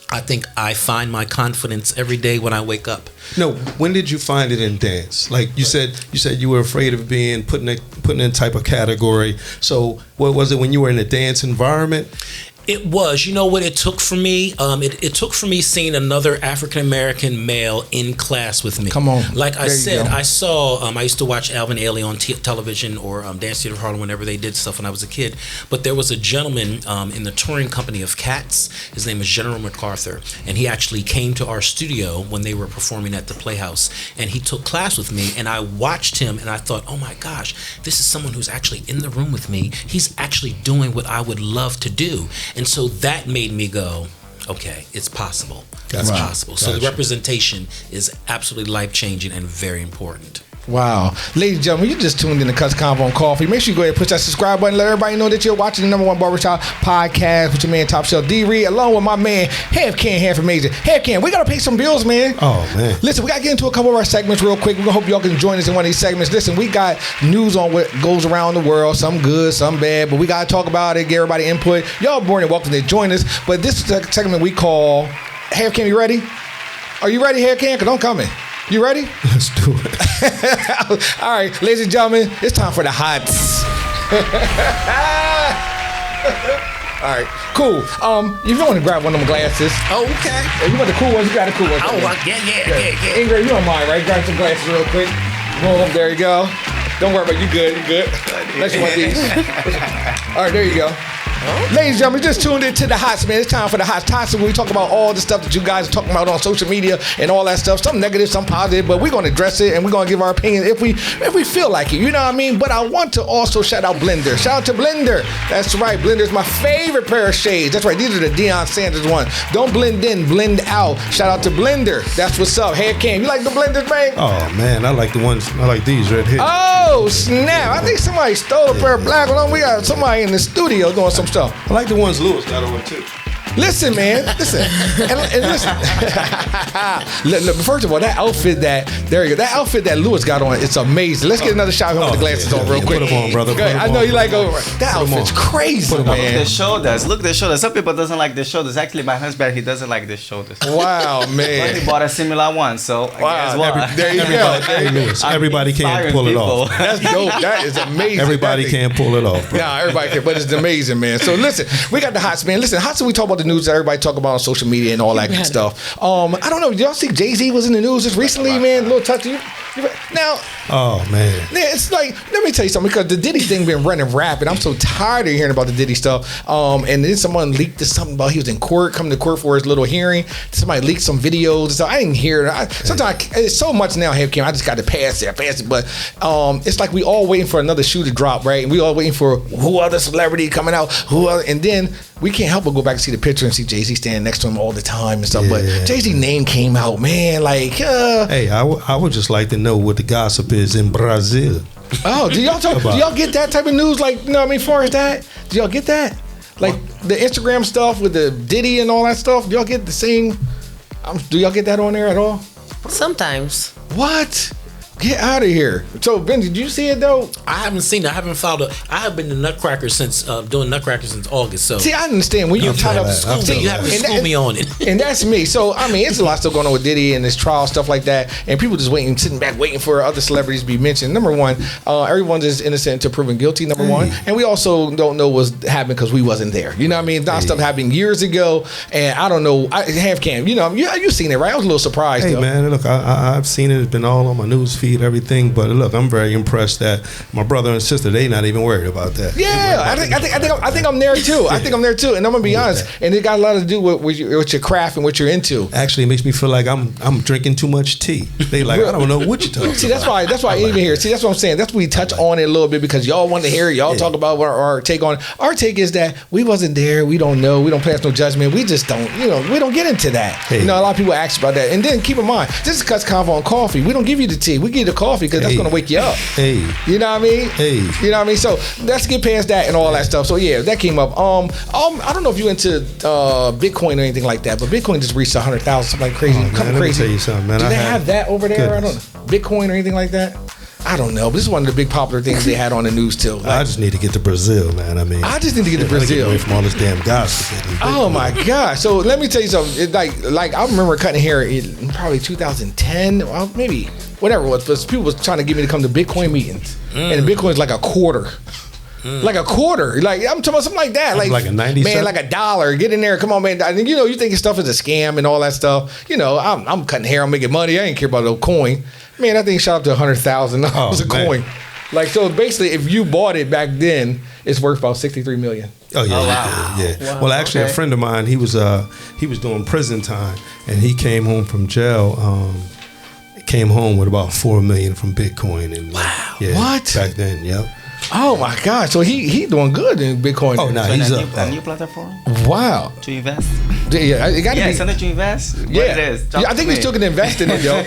[SPEAKER 6] I think I find my confidence every day when I wake up.
[SPEAKER 2] No, when did you find it in dance? Like you said you were afraid of being put in a type of category. So what was it when you were in a dance environment?
[SPEAKER 6] It was. You know what it took for me? It took for me seeing another African American male in class with me.
[SPEAKER 1] Come on.
[SPEAKER 6] Like I said, I saw, I used to watch Alvin Ailey on television, or Dance Theater of Harlem whenever they did stuff when I was a kid. But there was a gentleman in the touring company of Cats. His name was General MacArthur. And he actually came to our studio when they were performing at the Playhouse. And he took class with me. And I watched him and I thought, oh my gosh, this is someone who's actually in the room with me. He's actually doing what I would love to do. And so that made me go, okay, it's possible. It's possible. So the representation is absolutely life-changing and very important.
[SPEAKER 1] Wow. Ladies and gentlemen, you just tuned in to Cuts Convo Coffee. Make sure you go ahead and push that subscribe button. Let everybody know that you're watching the #1 barbershop podcast with your man TopShelf-Reed, along with my man Half from Major. Half, we got to pay some bills, man.
[SPEAKER 2] Oh, man.
[SPEAKER 1] Listen, we got to get into a couple of our segments real quick. We're going to hope y'all can join us in one of these segments. Listen, we got news on what goes around the world, some good, some bad, but we got to talk about it, get everybody input. Y'all more than welcome to join us, but this is a segment we call Half, you ready? Are you ready, Half? Because I'm coming. You ready?
[SPEAKER 2] Let's do it.
[SPEAKER 1] All right, ladies and gentlemen, it's time for the hots. All right, cool. You want to grab one of them glasses?
[SPEAKER 6] Oh, okay.
[SPEAKER 1] If you want the cool ones, you got the cool ones.
[SPEAKER 6] Oh, yeah.
[SPEAKER 1] Ingrid, you don't mind, right? Grab some glasses real quick. Boom, there you go. Don't worry about it. You good. Unless you want these. All right, there you go. Ladies and gentlemen, just tuned into the Hots, man. It's time for the Hots. Hots, where we talk about all the stuff that you guys are talking about on social media and all that stuff. Some negative, some positive, but we're going to address it and we're going to give our opinion if we feel like it. You know what I mean? But I want to also shout out Blender. Shout out to Blender. That's right. Blender's my favorite pair of shades. That's right. These are the Deion Sanders ones. Don't blend in, blend out. Shout out to Blender. That's what's up. Hey, Cam, you like the Blenders, man?
[SPEAKER 2] Oh, man. I like these right here.
[SPEAKER 1] Oh, snap. I think somebody stole a pair of black ones. We got somebody in the studio doing some stuff.
[SPEAKER 2] I like the ones Lewis got on too.
[SPEAKER 1] Listen, man. Listen. And listen. Look, first of all, that outfit that Lewis got on, it's amazing. Let's get another shot of him with the glasses on real quick.
[SPEAKER 2] Put them on, brother.
[SPEAKER 1] I know you like that outfit's crazy, man.
[SPEAKER 8] Look the shoulders. Some people doesn't like the shoulders. Actually, my husband, he doesn't like the shoulders.
[SPEAKER 1] Wow, man.
[SPEAKER 8] But he bought a similar one, so I guess what?
[SPEAKER 1] There you go.
[SPEAKER 2] Everybody can't pull it off.
[SPEAKER 1] That's dope. That is amazing.
[SPEAKER 2] Everybody can't pull it off, bro.
[SPEAKER 1] Nah, everybody can, but it's amazing, man. So listen, we got the Hots, man. Listen, Hots, we talk about the news that everybody talk about on social media and all that good stuff. I don't know. Did y'all see Jay-Z was in the news just recently, man? A little touch of you. Now,
[SPEAKER 2] oh man,
[SPEAKER 1] it's like, let me tell you something, because the Diddy thing been running rapid. I'm so tired of hearing about the Diddy stuff. And then someone leaked something about he was in court, coming to court for his little hearing. Somebody leaked some videos and stuff. I didn't hear it. Sometimes it's so much now. I just got to pass it. But it's like we all waiting for another shoe to drop, right? And we all waiting for who other celebrity coming out, and then we can't help but go back and see the picture and see Jay-Z standing next to him all the time and stuff.
[SPEAKER 2] Yeah.
[SPEAKER 1] But Jay-Z name came out, man. Like,
[SPEAKER 2] Hey, I would just like to know what the gossip is in Brazil.
[SPEAKER 1] oh, do y'all get that type of news? Like, you know what I mean? Far as that, do y'all get that? Like the Instagram stuff with the Diddy and all that stuff. Do y'all get the same? Do y'all get that on there at all?
[SPEAKER 7] Sometimes.
[SPEAKER 1] What? Get out of here. So, Ben, did you see it though?
[SPEAKER 6] I haven't seen it. I haven't followed it. I have been to Nutcracker since doing Nutcracker since August. So
[SPEAKER 1] See, I understand when you're tied up.
[SPEAKER 6] see, you have to school me on it.
[SPEAKER 1] And that's me. So, I mean, it's a lot still going on with Diddy and his trial, stuff like that. And people just sitting back, waiting for other celebrities to be mentioned. Number one, everyone's is innocent until proven guilty, number one. And we also don't know what's happened because we wasn't there. You know what I mean? That stuff happened years ago. And I don't know. Half Cam, you've seen it, right? I was a little surprised.
[SPEAKER 2] Hey,
[SPEAKER 1] though.
[SPEAKER 2] man, look, I've seen it. It's been all on my news feed, everything. But look, I'm very impressed that my brother and sister, they not even worried about that.
[SPEAKER 1] Yeah, I think I'm there too. I think I'm there too. And I'm gonna be honest. And it got a lot to do with your craft and what you're into.
[SPEAKER 2] Actually, it makes me feel like I'm drinking too much tea. They like, I don't know what you're talking
[SPEAKER 1] See,
[SPEAKER 2] about.
[SPEAKER 1] that's why I even here. See, that's what I'm saying. That's why we touch on it a little bit because y'all want to hear it. Y'all talk about what our take on it. Our take is that we wasn't there. We don't know. We don't pass no judgment. We just don't, we don't get into that.
[SPEAKER 2] Hey.
[SPEAKER 1] A lot of people ask about that. And then keep in mind, this is Cuts Convo and Coffee. We don't give you the tea. We give you the coffee because that's going to wake you up.
[SPEAKER 2] Hey.
[SPEAKER 1] You know what I mean?
[SPEAKER 2] Hey.
[SPEAKER 1] You know what I mean? So let's get past that and all that stuff. So yeah, that came up. I don't know if you into Bitcoin or anything like that, but Bitcoin just reached 100,000, something like crazy.
[SPEAKER 2] Man, let me tell you something, man.
[SPEAKER 1] Do they have that over there?
[SPEAKER 2] Goodness.
[SPEAKER 1] I don't know. Bitcoin or anything like that? I don't know. But this is one of the big popular things they had on the news too.
[SPEAKER 2] I just need to get to Brazil, man. I mean,
[SPEAKER 1] I just need to get to
[SPEAKER 2] I gotta
[SPEAKER 1] Brazil.
[SPEAKER 2] Get away from all this damn gossip.
[SPEAKER 1] Oh my God! So let me tell you something. It, like I remember cutting hair in probably 2010, well, maybe whatever it was. But people was trying to get me to come to Bitcoin meetings, and the Bitcoin's like a quarter. Like a quarter, like I'm talking about something like that, like
[SPEAKER 2] a 90
[SPEAKER 1] man,
[SPEAKER 2] cent?
[SPEAKER 1] like $1. Get in there, come on, man. I mean, you think your stuff is a scam and all that stuff. I'm cutting hair, I'm making money. I ain't care about no coin. Man, that thing shot up to $100,000 a
[SPEAKER 2] man.
[SPEAKER 1] coin. Like so, basically, if you bought it back then, it's worth about $63 million.
[SPEAKER 2] Oh yeah, yeah. Wow, well, actually, a friend of mine, he was doing prison time, and he came home from jail. Came home with about $4 million from Bitcoin, and yeah,
[SPEAKER 1] What?
[SPEAKER 2] back then? Yep.
[SPEAKER 1] Oh my God! So he doing good in Bitcoin.
[SPEAKER 2] Oh no,
[SPEAKER 8] So
[SPEAKER 2] he's
[SPEAKER 8] a
[SPEAKER 2] up.
[SPEAKER 8] new platform
[SPEAKER 1] Wow!
[SPEAKER 8] to invest.
[SPEAKER 1] Yeah, it got to
[SPEAKER 8] Yeah,
[SPEAKER 1] be.
[SPEAKER 8] something to invest. What
[SPEAKER 1] Yeah,
[SPEAKER 8] it is.
[SPEAKER 1] I think he's still gonna invest in it, yo.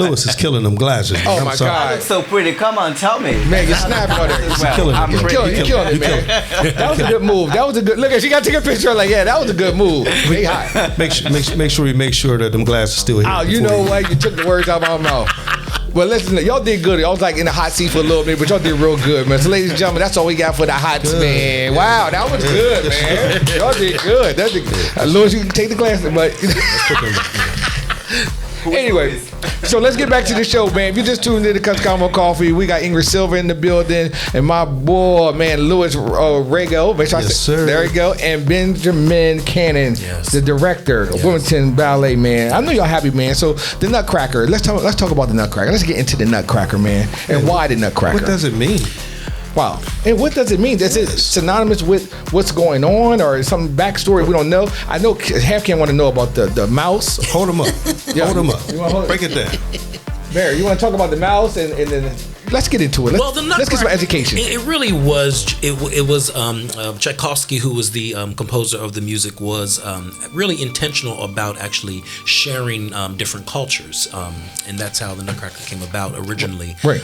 [SPEAKER 2] Lewis is killing them glasses.
[SPEAKER 1] Oh
[SPEAKER 2] I'm
[SPEAKER 1] my
[SPEAKER 2] sorry.
[SPEAKER 1] God.
[SPEAKER 8] I look so pretty. Come on, tell me.
[SPEAKER 1] Man, you're snapping on there.
[SPEAKER 8] Well,
[SPEAKER 2] killing it.
[SPEAKER 8] I'm
[SPEAKER 2] You
[SPEAKER 8] pretty.
[SPEAKER 1] You killing it, man. That was a good move. That was a good. Look at she got to take a picture. Like, yeah, that was a good move. Hey, hi.
[SPEAKER 2] Make sure that them glasses still here.
[SPEAKER 1] Oh, you know what? You took the words out of my mouth. Well, listen, y'all did good. I was like in the hot seat for a little bit, but y'all did real good, man. So, ladies and gentlemen, that's all we got for the hot man. Wow, that was good, man. Y'all did good. That's good. Louis, you can take the glasses, but anyway. So let's get back to the show, man. If you just tuned in to Cuts Convo Coffee, we got Ingrid Silver in the building, and my boy, man, Louis Rego. Make sure
[SPEAKER 2] Yes, sir.
[SPEAKER 1] There you go. And Benjamin Cannon, the director of Wilmington Ballet, man. I know y'all happy, man. So the Nutcracker. Let's talk about the Nutcracker. Let's get into the Nutcracker, man, and why the Nutcracker.
[SPEAKER 2] What does it mean?
[SPEAKER 1] Wow. And what does it mean? Is it synonymous with what's going on or some backstory we don't know? I know half can want to know about the mouse.
[SPEAKER 2] Hold them up.
[SPEAKER 1] Yeah.
[SPEAKER 2] Hold them up.
[SPEAKER 1] You wanna hold-
[SPEAKER 2] Break it down.
[SPEAKER 1] Barry, you want to talk about the mouse and then let's get into it. Let's get some education.
[SPEAKER 6] It really was. It was Tchaikovsky, who was the composer of the music, was really intentional about actually sharing different cultures, and that's how the Nutcracker came about originally.
[SPEAKER 1] Right.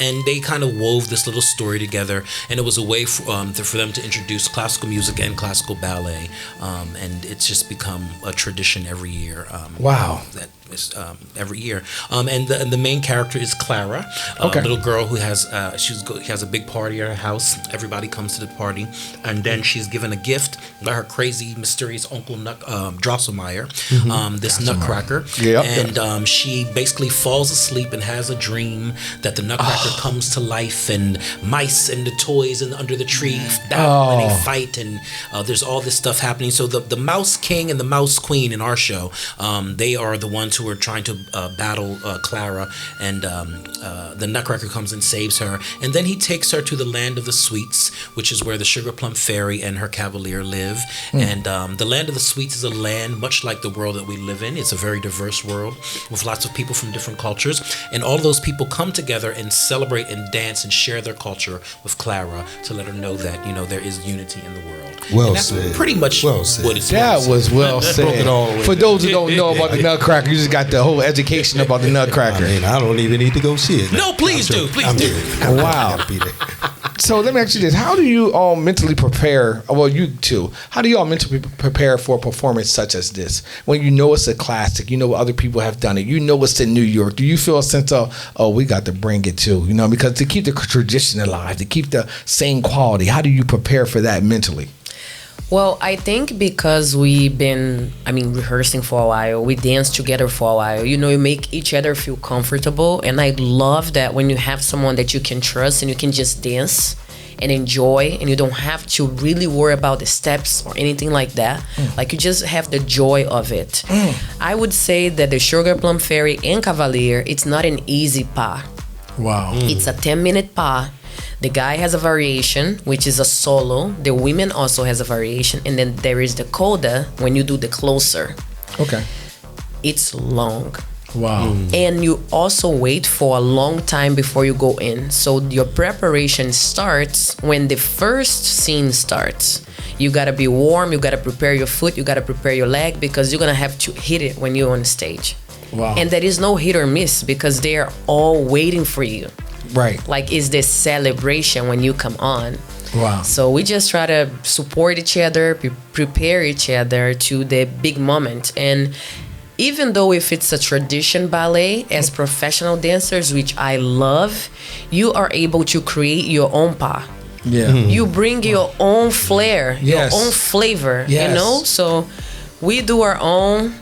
[SPEAKER 6] And they kind of wove this little story together, and it was a way for them to introduce classical music and classical ballet, and it's just become a tradition every year.
[SPEAKER 1] Wow.
[SPEAKER 6] That is every year, and the main character is Clara,
[SPEAKER 1] Okay.
[SPEAKER 6] a little girl who has she has a big party at her house. Everybody comes to the party, and then she's given a gift by her crazy, mysterious uncle Drosselmeyer, this Nutcracker.
[SPEAKER 1] Yep.
[SPEAKER 6] And she basically falls asleep and has a dream that the Nutcracker comes to life, and mice and the toys and under the tree down and they fight, and there's all this stuff happening. So the Mouse King and the Mouse Queen in our show, they are the ones who are trying to battle Clara, and the Nutcracker comes and saves her, and then he takes her to the land of the sweets, which is where the Sugar Plum Fairy and her cavalier live. And the land of the sweets is a land much like the world that we live in. It's a very diverse world with lots of people from different cultures, and all those people come together and celebrate and dance and share their culture with Clara to let her know that there is unity in the world.
[SPEAKER 2] Well
[SPEAKER 6] and that's
[SPEAKER 2] said.
[SPEAKER 6] pretty much
[SPEAKER 2] Well said.
[SPEAKER 6] what it's
[SPEAKER 1] That was well said.
[SPEAKER 2] it all the way
[SPEAKER 1] For
[SPEAKER 2] down.
[SPEAKER 1] those who don't know about the Nutcracker, you just got the whole education about the Nutcracker.
[SPEAKER 2] I mean, I don't even need to go see it.
[SPEAKER 6] No, please do. Please
[SPEAKER 2] I'm
[SPEAKER 6] do.
[SPEAKER 2] kidding.
[SPEAKER 1] Wow.
[SPEAKER 2] I gotta be there.
[SPEAKER 1] So let me ask you this: how do you all mentally prepare? Well, you too. How do you all mentally prepare for a performance such as this? When you know it's a classic, you know other people have done it, you know it's in New York. Do you feel a sense of, oh, we got to bring it too? Because to keep the tradition alive, to keep the same quality. How do you prepare for that mentally?
[SPEAKER 7] Well, I think because we've been, rehearsing for a while, we danced together for a while, you make each other feel comfortable. And I love that when you have someone that you can trust and you can just dance and enjoy, and you don't have to really worry about the steps or anything like that. Like, you just have the joy of it. I would say that the Sugar Plum Fairy and Cavalier, it's not an easy pas.
[SPEAKER 1] Wow.
[SPEAKER 7] It's a 10-minute pas. The guy has a variation, which is a solo. The women also has a variation. And then there is the coda when you do the closer.
[SPEAKER 1] Okay.
[SPEAKER 7] It's long.
[SPEAKER 1] Wow.
[SPEAKER 7] And you also wait for a long time before you go in. So your preparation starts when the first scene starts. You gotta be warm, you gotta prepare your foot, you gotta prepare your leg, because you're gonna have to hit it when you're on stage.
[SPEAKER 1] Wow.
[SPEAKER 7] And there is no hit or miss, because they are all waiting for you.
[SPEAKER 1] Right.
[SPEAKER 7] Like, it's this celebration when you come on.
[SPEAKER 1] Wow.
[SPEAKER 7] So we just try to support each other, prepare each other to the big moment. And even though if it's a tradition ballet, as professional dancers, which I love, you are able to create your own pas.
[SPEAKER 1] Yeah.
[SPEAKER 7] You bring your own flair,
[SPEAKER 1] Yes.
[SPEAKER 7] your own flavor,
[SPEAKER 1] Yes.
[SPEAKER 7] So we do our own.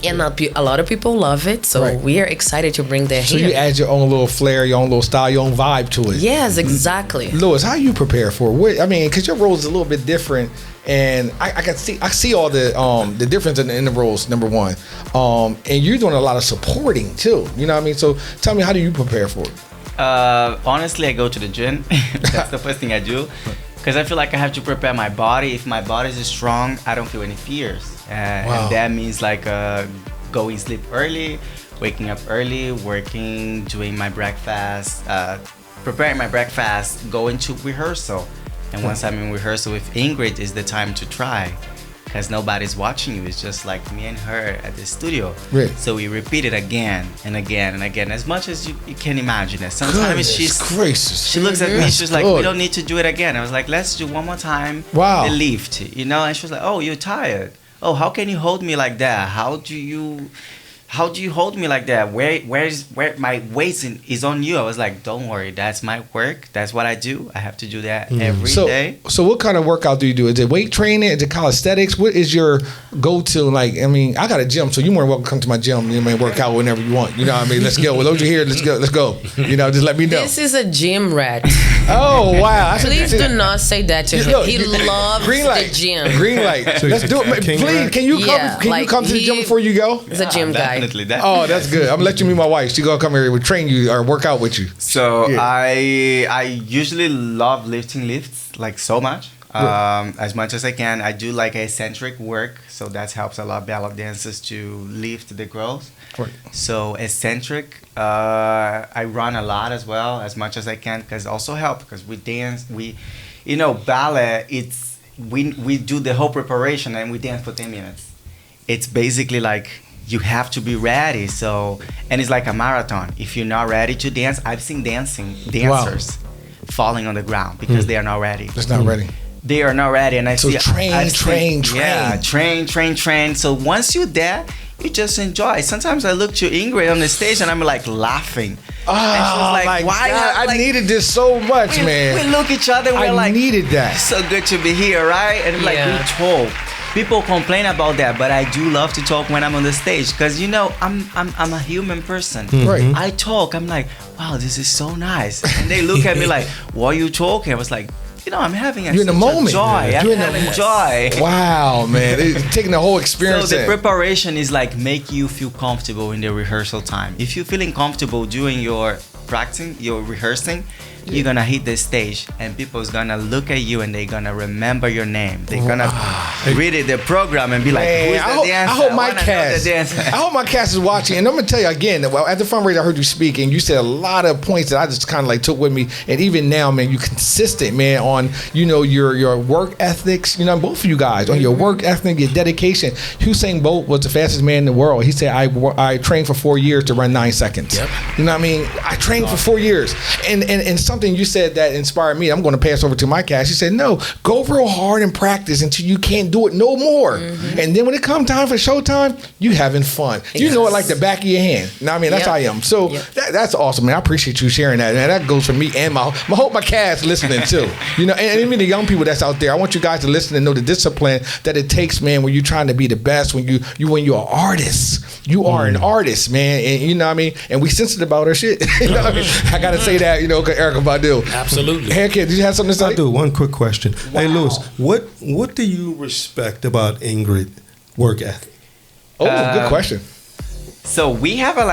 [SPEAKER 7] And a lot of people love it, so
[SPEAKER 1] Right.
[SPEAKER 7] we are excited to bring that
[SPEAKER 1] So
[SPEAKER 7] here.
[SPEAKER 1] you add your own little flair, your own little style, your own vibe to it.
[SPEAKER 7] Yes, exactly.
[SPEAKER 1] Louis, how you prepare for it? Because your role is a little bit different, and I see all the difference in the roles. Number one, and you're doing a lot of supporting too. You know what I mean? So tell me, how do you prepare for it?
[SPEAKER 8] Honestly, I go to the gym. That's the first thing I do, because I feel like I have to prepare my body. If my body is strong, I don't feel any fears. And that means like going sleep early, waking up early, working, doing my breakfast, preparing my breakfast, going to rehearsal. And once I'm in rehearsal with Ingrid, is the time to try, because nobody's watching you. It's just like me and her at the studio.
[SPEAKER 1] Right.
[SPEAKER 8] So we repeat it again and again and again, as much as you can imagine it. Sometimes
[SPEAKER 1] Goodness gracious.
[SPEAKER 8] she looks at me,
[SPEAKER 1] That's
[SPEAKER 8] she's like,
[SPEAKER 1] good.
[SPEAKER 8] we don't need to do it again. I was like, let's do one more time.
[SPEAKER 1] Wow.
[SPEAKER 8] The lift, and she was like, oh, you're tired. Oh, how can you hold me like that? How do you hold me like that? Where my weight is on you? I was like, don't worry, that's my work. That's what I do. I have to do that every day.
[SPEAKER 1] So what kind of workout do you do? Is it weight training? Is it calisthenics? What is your go-to? Like, I got a gym, so you're more than welcome to come to my gym. You may work out whenever you want. You know what I mean? Let's go. Well, those are here. Let's go. Just let me know.
[SPEAKER 7] This is a gym rat.
[SPEAKER 1] Oh, wow.
[SPEAKER 7] Please do not say that to him.
[SPEAKER 1] Look,
[SPEAKER 7] He loves
[SPEAKER 1] green light.
[SPEAKER 7] the gym.
[SPEAKER 1] Green light.
[SPEAKER 2] So
[SPEAKER 1] Let's
[SPEAKER 2] he's
[SPEAKER 1] do
[SPEAKER 2] a
[SPEAKER 1] it.
[SPEAKER 2] king
[SPEAKER 1] Please,
[SPEAKER 2] rat?
[SPEAKER 1] can you come?
[SPEAKER 7] Yeah,
[SPEAKER 1] Can you
[SPEAKER 7] like
[SPEAKER 1] come to the gym before you go?
[SPEAKER 7] He's a gym guy.
[SPEAKER 8] Definitely.
[SPEAKER 1] Oh, that's good. I'm gonna let you meet my wife. She gonna come here and train you or work out with you.
[SPEAKER 8] So
[SPEAKER 1] Yeah.
[SPEAKER 8] I usually love lifting lifts like so much. As much as I can. I do like eccentric work, so that helps a lot ballet dancers to lift the girls.
[SPEAKER 1] Right.
[SPEAKER 8] So eccentric, I run a lot as well, as much as I can, because also help, because we dance, ballet, we do the whole preparation and we dance for 10 minutes. It's basically like you have to be ready. So, and it's like a marathon. If you're not ready to dance, I've seen dancers falling on the ground because they are not ready.
[SPEAKER 1] It's not ready.
[SPEAKER 8] They are not ready, and
[SPEAKER 1] So train.
[SPEAKER 8] Yeah, train. So once you're there, you just enjoy. Sometimes I look to Ingrid on the stage and I'm like laughing.
[SPEAKER 1] Oh,
[SPEAKER 8] and she was like,
[SPEAKER 1] my
[SPEAKER 8] why?
[SPEAKER 1] God, I needed this so much, man.
[SPEAKER 8] We look at each other and we're
[SPEAKER 1] I
[SPEAKER 8] like,
[SPEAKER 1] needed that.
[SPEAKER 8] so good to be here, right? And like
[SPEAKER 7] Yeah.
[SPEAKER 8] we talk. People complain about that, but I do love to talk when I'm on the stage, because I'm a human person.
[SPEAKER 1] Right.
[SPEAKER 8] I talk. I'm like, wow, this is so nice. And they look at me like, what are you talking? I was like, I'm having
[SPEAKER 1] You're in the
[SPEAKER 8] such a
[SPEAKER 1] moment.
[SPEAKER 8] joy. I'm
[SPEAKER 1] You're in the
[SPEAKER 8] having joy.
[SPEAKER 1] Wow, man. It's taking the whole experience
[SPEAKER 8] So the
[SPEAKER 1] in.
[SPEAKER 8] preparation is like make you feel comfortable in the rehearsal time. If you're feeling comfortable during your practicing, your rehearsing, you're gonna hit the stage and people's gonna look at you and they're gonna remember your name. They're gonna read it, the program and be like,
[SPEAKER 1] Man,
[SPEAKER 8] who's the dancer?
[SPEAKER 1] I hope my
[SPEAKER 8] wanna know
[SPEAKER 1] cast.
[SPEAKER 8] the dancer.
[SPEAKER 1] I hope my cast is watching, and I'm gonna tell you again. At the fundraiser, I heard you speak, and you said a lot of points that I just kind of like took with me. And even now, man, you consistent, man, on your work ethics. Both of you guys on your work ethic, your dedication. Usain Bolt was the fastest man in the world. He said, "I trained for 4 years to run 9 seconds."
[SPEAKER 6] Yep.
[SPEAKER 1] You know what I mean? I trained for 4 years, and something you said that inspired me. I'm going to pass over to my cast. He said, "No, go real hard and practice until you can't do it no more." And then when it comes time for showtime, you having fun. You know it like the back of your hand. You know what I mean? That's
[SPEAKER 7] Yep.
[SPEAKER 1] how I am. So that's awesome, man. I appreciate you sharing that. And that goes for me and my hope my cast listening too. And even the young people that's out there. I want you guys to listen and know the discipline that it takes, man, when you're trying to be the best, when you're an artist. You are an artist, man. And you know what I mean? And we sensitive about our shit. You know what I mean? I gotta say that, because Erykah Badu.
[SPEAKER 6] Absolutely.
[SPEAKER 1] Hey, kid, did you have something to say?
[SPEAKER 2] I do. One quick question. Hey, Lewis, what do you respect about Ingrid work ethic?
[SPEAKER 1] Oh, good question.
[SPEAKER 8] So we have I'm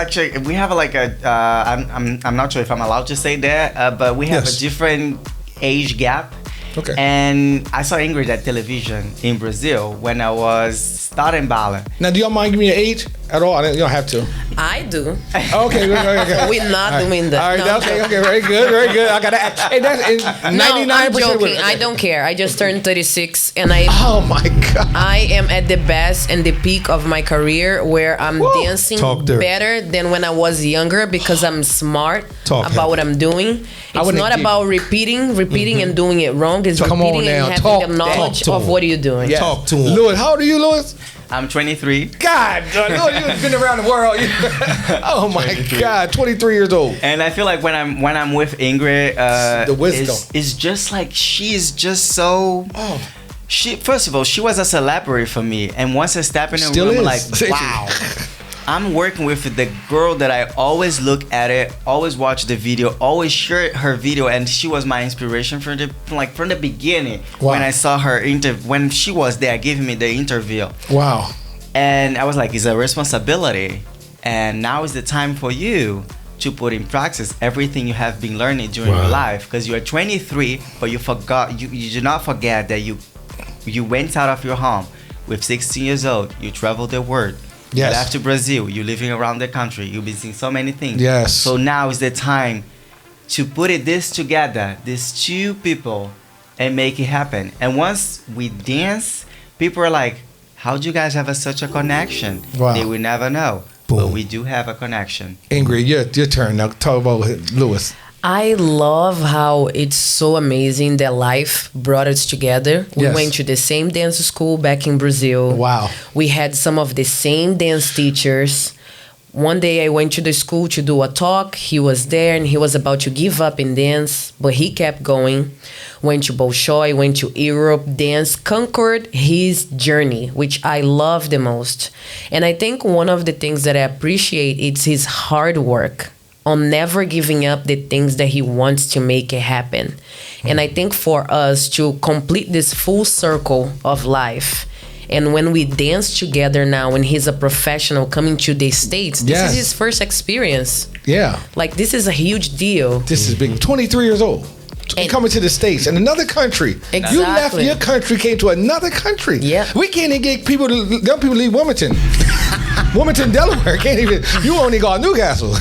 [SPEAKER 8] not sure if I'm allowed to say that, but we have
[SPEAKER 2] Yes.
[SPEAKER 8] a different age gap.
[SPEAKER 1] Okay.
[SPEAKER 8] And I saw Ingrid at television in Brazil when I was starting ballet.
[SPEAKER 1] Now, do y'all mind giving me an age at all? You don't have to.
[SPEAKER 7] I do.
[SPEAKER 1] Okay, okay.
[SPEAKER 7] We're not doing that.
[SPEAKER 1] All right,
[SPEAKER 7] No,
[SPEAKER 1] okay,
[SPEAKER 7] I'm
[SPEAKER 1] okay, very good, very good. I gotta ask. Hey, that's 99%.
[SPEAKER 7] No, I'm joking.
[SPEAKER 1] women.
[SPEAKER 7] I don't care. I just turned 36 and
[SPEAKER 1] Oh my God.
[SPEAKER 7] I am at the best and the peak of my career where I'm dancing
[SPEAKER 2] Talk dirty.
[SPEAKER 7] better than when I was younger because I'm smart
[SPEAKER 2] Talk
[SPEAKER 7] about what I'm doing. It's
[SPEAKER 1] wouldn't
[SPEAKER 7] not
[SPEAKER 1] give-
[SPEAKER 7] about repeating and doing it wrong. It's
[SPEAKER 1] Come on
[SPEAKER 7] repeating
[SPEAKER 1] now.
[SPEAKER 7] and having
[SPEAKER 1] Talk
[SPEAKER 7] the knowledge
[SPEAKER 2] to
[SPEAKER 7] of
[SPEAKER 2] him.
[SPEAKER 7] what you're doing.
[SPEAKER 1] Yes.
[SPEAKER 2] Talk to him.
[SPEAKER 1] Lewis, how old are you, Lewis?
[SPEAKER 8] I'm 23.
[SPEAKER 1] God, Lewis, you've been around the world. Oh my
[SPEAKER 8] 23.
[SPEAKER 1] God, 23 years old.
[SPEAKER 8] And I feel like when I'm with Ingrid,
[SPEAKER 1] The wisdom.
[SPEAKER 8] it's just like she's just so. She first of all, she was a celebrity for me, and once I step in the
[SPEAKER 1] Still
[SPEAKER 8] room, I'm
[SPEAKER 1] is.
[SPEAKER 8] like, wow. I'm working with the girl that I always look at it, always watch the video, always share her video, and she was my inspiration from the beginning.
[SPEAKER 1] Wow.
[SPEAKER 8] When I saw her when she was there giving me the interview,
[SPEAKER 1] Wow.
[SPEAKER 8] and I was like, it's a responsibility, and now is the time for you to put in practice everything you have been learning during your life, because you are 23, but you do not forget that you went out of your home with 16 years old, you traveled the world.
[SPEAKER 1] Yes.
[SPEAKER 8] You left to Brazil. You're living around the country. You've been seeing so many things.
[SPEAKER 1] Yes.
[SPEAKER 8] So now is the time to put this together, these two people, and make it happen. And once we dance, people are like, how do you guys have such a connection?
[SPEAKER 1] Wow.
[SPEAKER 8] They will never know.
[SPEAKER 2] Boom.
[SPEAKER 8] But we do have a connection.
[SPEAKER 1] Ingrid, your turn now. Talk about Lewis.
[SPEAKER 7] I love how it's so amazing that life brought us together. We
[SPEAKER 1] Yes.
[SPEAKER 7] went to the same dance school back in Brazil.
[SPEAKER 1] Wow.
[SPEAKER 7] We had some of the same dance teachers. One day I went to the school to do a talk. He was there and he was about to give up in dance, but he kept going. Went to Bolshoi, went to Europe, danced, conquered his journey, which I love the most. And I think one of the things that I appreciate is his hard work on never giving up the things that he wants to make it happen. And I think for us to complete this full circle of life, and when we dance together now, and he's a professional coming to the States, this
[SPEAKER 1] Yes.
[SPEAKER 7] is his first experience.
[SPEAKER 1] Yeah.
[SPEAKER 7] Like, this is a huge deal.
[SPEAKER 1] This is big. 23 years old.
[SPEAKER 7] And-
[SPEAKER 1] Coming to the States in another country. You left
[SPEAKER 7] Exactly.
[SPEAKER 1] your country, came to another country.
[SPEAKER 7] Yeah.
[SPEAKER 1] We can't even get young people to leave Wilmington. Wilmington, Delaware. Can't even. You only got Newcastle.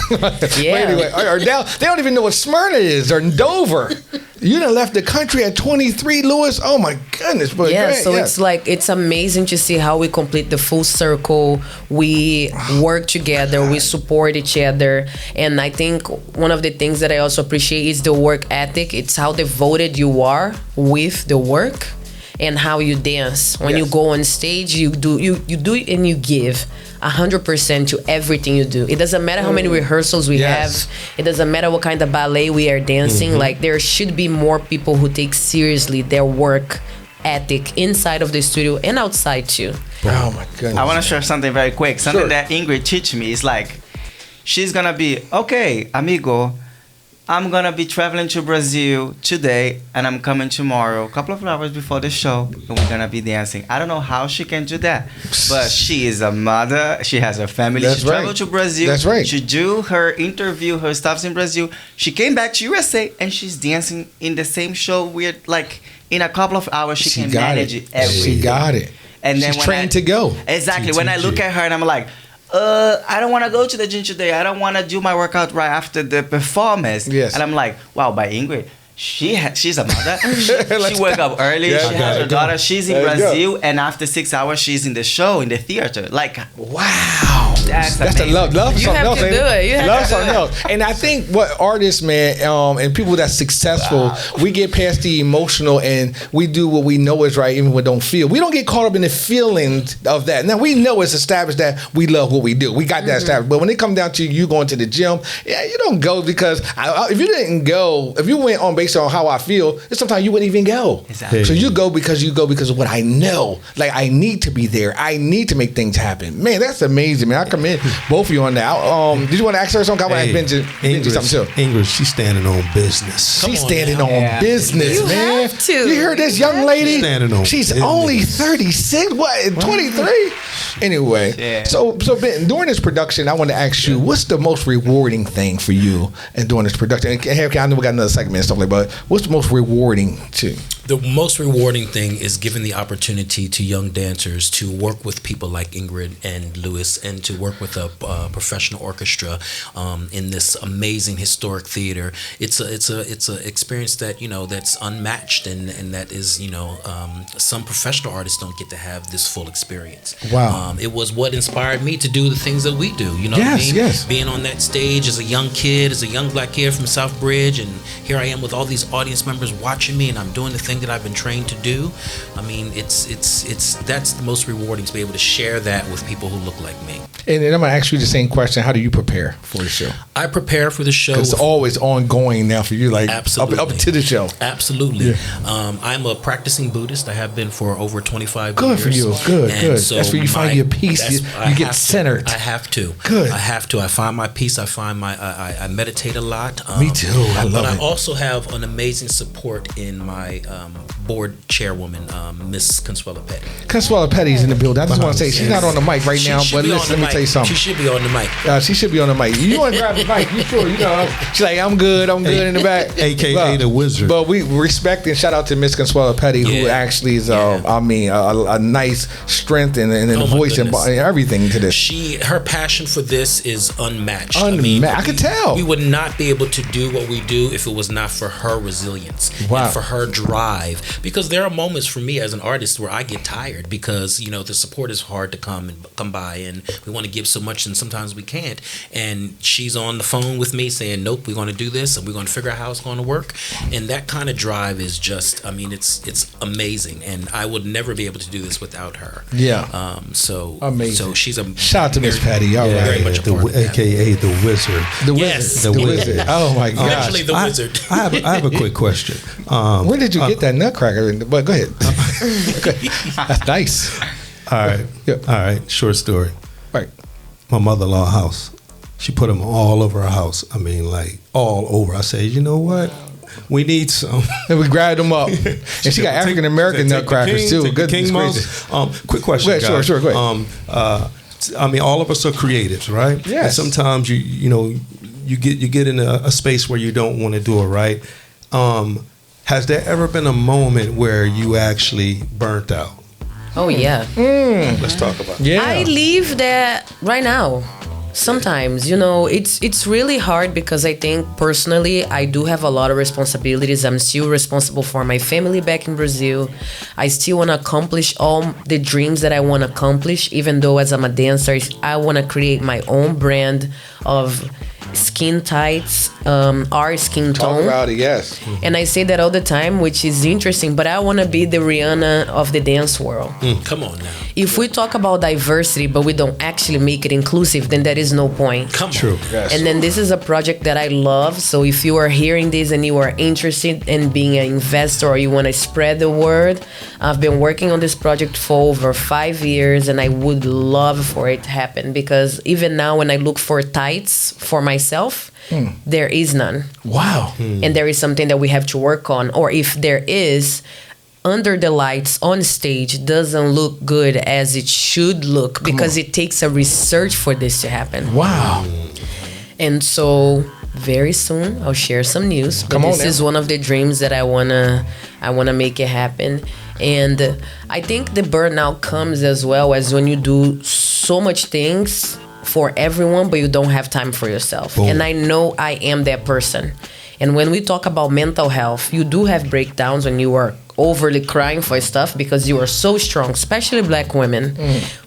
[SPEAKER 7] Yeah.
[SPEAKER 1] Anyway, or down, they don't even know what Smyrna is or Dover. You done left the country at 23, Lewis. Oh my goodness. But
[SPEAKER 7] Yeah,
[SPEAKER 1] great,
[SPEAKER 7] so it's like, it's amazing to see how we complete the full circle. We work together, we support each other. And I think one of the things that I also appreciate is the work ethic. It's how devoted you are with the work and how you dance. When you go on stage, you do it and you give 100% to everything you do. It doesn't matter how many rehearsals we
[SPEAKER 1] Yes.
[SPEAKER 7] have. It doesn't matter what kind of ballet we are dancing. Like, there should be more people who take seriously their work ethic inside of the studio and outside too.
[SPEAKER 1] Oh my goodness.
[SPEAKER 8] I want to share something very quick. Something
[SPEAKER 1] Sure.
[SPEAKER 8] that Ingrid teach me is like, she's gonna be, okay, amigo, I'm gonna be traveling to Brazil today, and I'm coming tomorrow, a couple of hours before the show, and we're gonna be dancing. I don't know how she can do that, but she is a mother. She has a family.
[SPEAKER 1] That's
[SPEAKER 8] she
[SPEAKER 1] right.
[SPEAKER 8] traveled to Brazil.
[SPEAKER 1] That's right.
[SPEAKER 8] She do her interview, her stuffs in Brazil. She came back to USA, and she's dancing in the same show. We're like in a couple of hours, she can manage it. Everything.
[SPEAKER 1] She got it.
[SPEAKER 8] And then
[SPEAKER 1] she's trained to go.
[SPEAKER 8] Exactly. When I look at her, and I'm like, I don't want to go to the gym today. I don't want to do my workout right after the performance.
[SPEAKER 1] Yes.
[SPEAKER 8] And I'm like, wow, by Ingrid, she's a mother. She wake up early.
[SPEAKER 1] Yeah,
[SPEAKER 8] she has her daughter. She's in
[SPEAKER 1] There you
[SPEAKER 8] Brazil, and after 6 hours, she's in the show in the theater. Like,
[SPEAKER 1] Wow.
[SPEAKER 8] that's
[SPEAKER 1] a
[SPEAKER 8] amazing.
[SPEAKER 1] love
[SPEAKER 7] You
[SPEAKER 1] something
[SPEAKER 7] have
[SPEAKER 1] else.
[SPEAKER 7] to
[SPEAKER 1] ain't
[SPEAKER 7] do it. You have
[SPEAKER 1] love
[SPEAKER 7] to do
[SPEAKER 1] something
[SPEAKER 7] it.
[SPEAKER 1] else. And I think what artists, man, and people that's successful, we get past the emotional and we do what we know is right, even when we don't feel. We don't get caught up in the feelings of that. Now we know it's established that we love what we do. We got that established. But when it comes down to you going to the gym, yeah, you don't go because if you didn't go, if you went on based on how I feel, sometimes you wouldn't even go.
[SPEAKER 8] Exactly.
[SPEAKER 1] So you go because of what I know. Like I need to be there. I need to make things happen. Man, that's amazing, man. I commend both of you on that. Did you want to ask her something? I want to ask Benji something too.
[SPEAKER 2] Ingrid, she's standing on business.
[SPEAKER 1] She's
[SPEAKER 6] on
[SPEAKER 1] standing
[SPEAKER 6] now.
[SPEAKER 1] on
[SPEAKER 8] Yeah.
[SPEAKER 1] business,
[SPEAKER 7] You
[SPEAKER 1] man.
[SPEAKER 7] have to.
[SPEAKER 1] You hear this young lady?
[SPEAKER 2] Standing on
[SPEAKER 1] She's
[SPEAKER 2] business.
[SPEAKER 1] only 36. What? 23? Anyway,
[SPEAKER 8] Yeah.
[SPEAKER 1] so Ben, during this production, I want to ask you, what's the most rewarding thing for you in doing this production? And I know we got another segment and stuff like that, but what's the most rewarding too?
[SPEAKER 6] The most rewarding thing is giving the opportunity to young dancers to work with people like Ingrid and Lewis, and to work with a professional orchestra in this amazing historic theater. It's a experience that that's unmatched, and that is some professional artists don't get to have this full experience.
[SPEAKER 1] Wow.
[SPEAKER 6] It was what inspired me to do the things that we do. You know what I
[SPEAKER 1] Yes,
[SPEAKER 6] mean?
[SPEAKER 1] yes.
[SPEAKER 6] Being on that stage as a young kid, as a young black kid from Southbridge, and here I am with all these audience members watching me, and I'm doing the thing that I've been trained to do. I mean, it's that's the most rewarding, to be able to share that with people who look like me.
[SPEAKER 1] And then I'm gonna ask you the same question: how do you prepare for the show?
[SPEAKER 6] I prepare for the show.
[SPEAKER 1] Because it's
[SPEAKER 6] with-
[SPEAKER 1] always ongoing now for you, like
[SPEAKER 6] Absolutely.
[SPEAKER 1] up to the show.
[SPEAKER 6] Absolutely. I'm a practicing Buddhist. I have been for over 25
[SPEAKER 1] Good
[SPEAKER 6] years.
[SPEAKER 1] for you. Good,
[SPEAKER 6] And
[SPEAKER 1] good.
[SPEAKER 6] so
[SPEAKER 1] That's where you find your peace. You get
[SPEAKER 6] have
[SPEAKER 1] centered.
[SPEAKER 6] I have to.
[SPEAKER 1] Good.
[SPEAKER 6] I have to. I find my peace. I find I meditate a lot.
[SPEAKER 1] Me too. I love
[SPEAKER 6] but
[SPEAKER 1] it.
[SPEAKER 6] I also have an amazing support in my board chairwoman, Miss Consuela Petty.
[SPEAKER 1] Consuela Petty's in the building. I just want to say she's not on the mic right now,
[SPEAKER 6] She
[SPEAKER 1] but
[SPEAKER 6] should be on
[SPEAKER 1] listen,
[SPEAKER 6] the
[SPEAKER 1] let me
[SPEAKER 6] mic.
[SPEAKER 1] tell you something.
[SPEAKER 6] She should be on the mic.
[SPEAKER 1] She should be on the mic. You want to grab the mic? You sure? She's like, I'm good in the back.
[SPEAKER 2] AKA the wizard.
[SPEAKER 1] But we respect and shout out to Miss Consuela Petty, who
[SPEAKER 6] Yeah.
[SPEAKER 1] actually is,
[SPEAKER 6] Yeah.
[SPEAKER 1] a nice strength and
[SPEAKER 6] Oh, my
[SPEAKER 1] voice and
[SPEAKER 6] goodness.
[SPEAKER 1] everything to this.
[SPEAKER 6] Her passion for this is unmatched.
[SPEAKER 1] I could tell.
[SPEAKER 6] We would not be able to do what we do if it was not for her resilience
[SPEAKER 1] Wow.
[SPEAKER 6] and for her drive. Because there are moments for me as an artist where I get tired because the support is hard to come by, and we want to give so much and sometimes we can't. And she's on the phone with me saying, "Nope, we're going to do this and we're going to figure out how it's going to work." And that kind of drive is just, it's amazing. And I would never be able to do this without her.
[SPEAKER 1] Yeah.
[SPEAKER 6] So
[SPEAKER 1] Amazing.
[SPEAKER 6] So she's a
[SPEAKER 1] Shout out to Miss Petty. All right.
[SPEAKER 6] very much a part of that.
[SPEAKER 2] AKA the wizard.
[SPEAKER 1] The
[SPEAKER 6] Yes.
[SPEAKER 1] wizard.
[SPEAKER 2] The
[SPEAKER 1] The
[SPEAKER 2] wizard.
[SPEAKER 1] wizard. Oh my gosh.
[SPEAKER 6] Eventually the wizard.
[SPEAKER 2] I have a quick question.
[SPEAKER 1] Where did you get that nutcracker? But go ahead. That's nice.
[SPEAKER 2] All right.
[SPEAKER 1] Yeah.
[SPEAKER 2] All right. Short story.
[SPEAKER 1] Right.
[SPEAKER 2] My mother-in-law house. She put them all over her house. I mean, like all over. I said, you know what? We need some.
[SPEAKER 1] And we grabbed them up. And she got African American nutcrackers too.
[SPEAKER 2] Take the
[SPEAKER 1] Goodness
[SPEAKER 2] king
[SPEAKER 1] gracious.
[SPEAKER 2] mouse. Quick question,
[SPEAKER 1] Go ahead,
[SPEAKER 2] guys.
[SPEAKER 1] sure, go ahead.
[SPEAKER 2] I mean, all of us are creatives, right?
[SPEAKER 1] Yes.
[SPEAKER 2] And sometimes you get in a space where you don't want to do it, right? Has there ever been a moment where you actually burnt out?
[SPEAKER 7] Oh yeah.
[SPEAKER 2] Let's talk about it.
[SPEAKER 1] Yeah.
[SPEAKER 7] I live that right now. Sometimes, it's really hard because I think personally I do have a lot of responsibilities. I'm still responsible for my family back in Brazil. I still want to accomplish all the dreams that I want to accomplish, even though as I'm a dancer, I want to create my own brand of skin tights, our skin
[SPEAKER 1] Talk
[SPEAKER 7] tone.
[SPEAKER 1] about it, yes.
[SPEAKER 7] And I say that all the time, which is interesting, but I want to be the Rihanna of the dance world.
[SPEAKER 6] Come on now.
[SPEAKER 7] If we talk about diversity, but we don't actually make it inclusive, then there is no point.
[SPEAKER 6] Come
[SPEAKER 2] True.
[SPEAKER 6] on.
[SPEAKER 1] Yes.
[SPEAKER 7] And then this is a project that I love. So if you are hearing this and you are interested in being an investor or you want to spread the word, I've been working on this project for over 5 years, and I would love for it to happen, because even now when I look for tights for myself, there is none.
[SPEAKER 1] Wow.
[SPEAKER 7] And there is something that we have to work on. Or if there is, under the lights on stage doesn't look good as it should look because it takes a research for this to happen.
[SPEAKER 1] Wow.
[SPEAKER 7] And so very soon I'll share some news. But this is one of the dreams that I wanna make it happen. And I think the burnout comes as well as when you do so much things for everyone, but you don't have time for yourself. Boom. And I know I am that person. And when we talk about mental health, you do have breakdowns when you are overly crying for stuff because you are so strong, especially black women.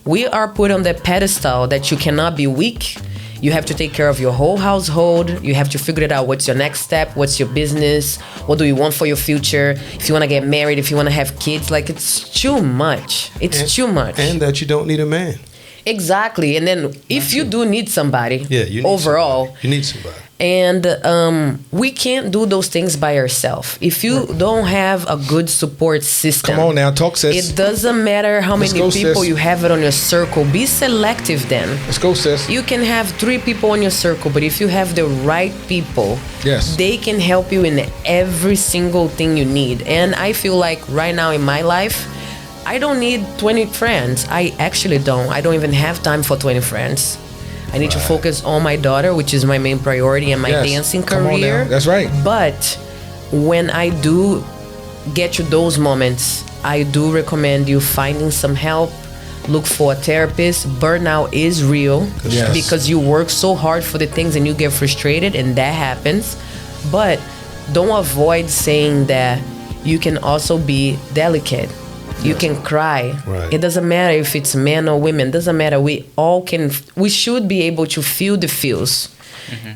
[SPEAKER 7] We are put on the pedestal that you cannot be weak. You have to take care of your whole household. You have to figure it out. What's your next step? What's your business? What do you want for your future? If you want to get married, if you want to have kids, like it's too much. It's too much.
[SPEAKER 2] And that you don't need a man.
[SPEAKER 7] Exactly. And then if you do need somebody,
[SPEAKER 2] you need
[SPEAKER 7] overall,
[SPEAKER 2] somebody. You need somebody.
[SPEAKER 7] And we can't do those things by ourselves. If you don't have a good support system,
[SPEAKER 1] come on now, talk, sis.
[SPEAKER 7] It doesn't matter how many people sis. You have it on your circle. Be selective then.
[SPEAKER 1] Let's go, sis.
[SPEAKER 7] You can have 3 people on your circle, but if you have the right people,
[SPEAKER 1] yes,
[SPEAKER 7] they can help you in every single thing you need. And I feel like right now in my life, I don't need 20 friends. I actually don't. I don't even have time for 20 friends. I need to focus on my daughter, which is my main priority, and my dancing career.
[SPEAKER 1] That's right.
[SPEAKER 7] But when I do get to those moments, I do recommend you finding some help. Look for a therapist. Burnout is real because you work so hard for the things and you get frustrated, and that happens. But don't avoid saying that you can also be delicate. You can cry.
[SPEAKER 2] Right.
[SPEAKER 7] It doesn't matter if it's men or women. It doesn't matter. We should be able to feel the feels.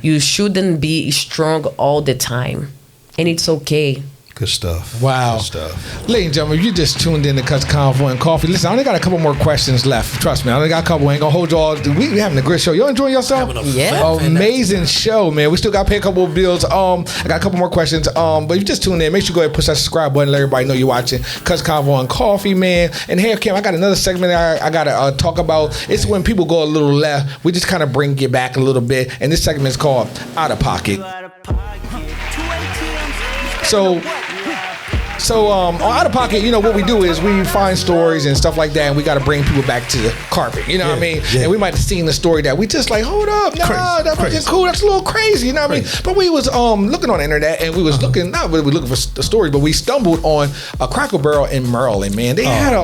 [SPEAKER 7] You shouldn't be strong all the time. And it's okay.
[SPEAKER 2] Good stuff.
[SPEAKER 1] Wow.
[SPEAKER 2] Good stuff.
[SPEAKER 1] Ladies and gentlemen, you just tuned in to Cuts Convo and Coffee. Listen, I only got a couple more questions left. Trust me, I only got a couple. I ain't gonna hold you all. We having a great show. You enjoying yourself? Amazing show, man. We still got to pay a couple of bills. I got a couple more questions. But if you just tuned in, make sure you go ahead and push that subscribe button. Let everybody know you're watching Cuts Convo and Coffee, man. And here, Kim, I got another segment I got to talk about. It's when people go a little left. We just kind of bring it back a little bit. And this segment is called Out of Pocket. So on Out of Pocket, you know, what we do is we find stories and stuff like that, and we got to bring people back to the carpet, you know what I mean? Yeah. And we might have seen the story that we just like, hold up, that wasn't cool, that's a little crazy, you know what I mean? But we was looking on the internet, and we was looking, not really looking for the story, but we stumbled on a Cracker Barrel in Maryland, man. They had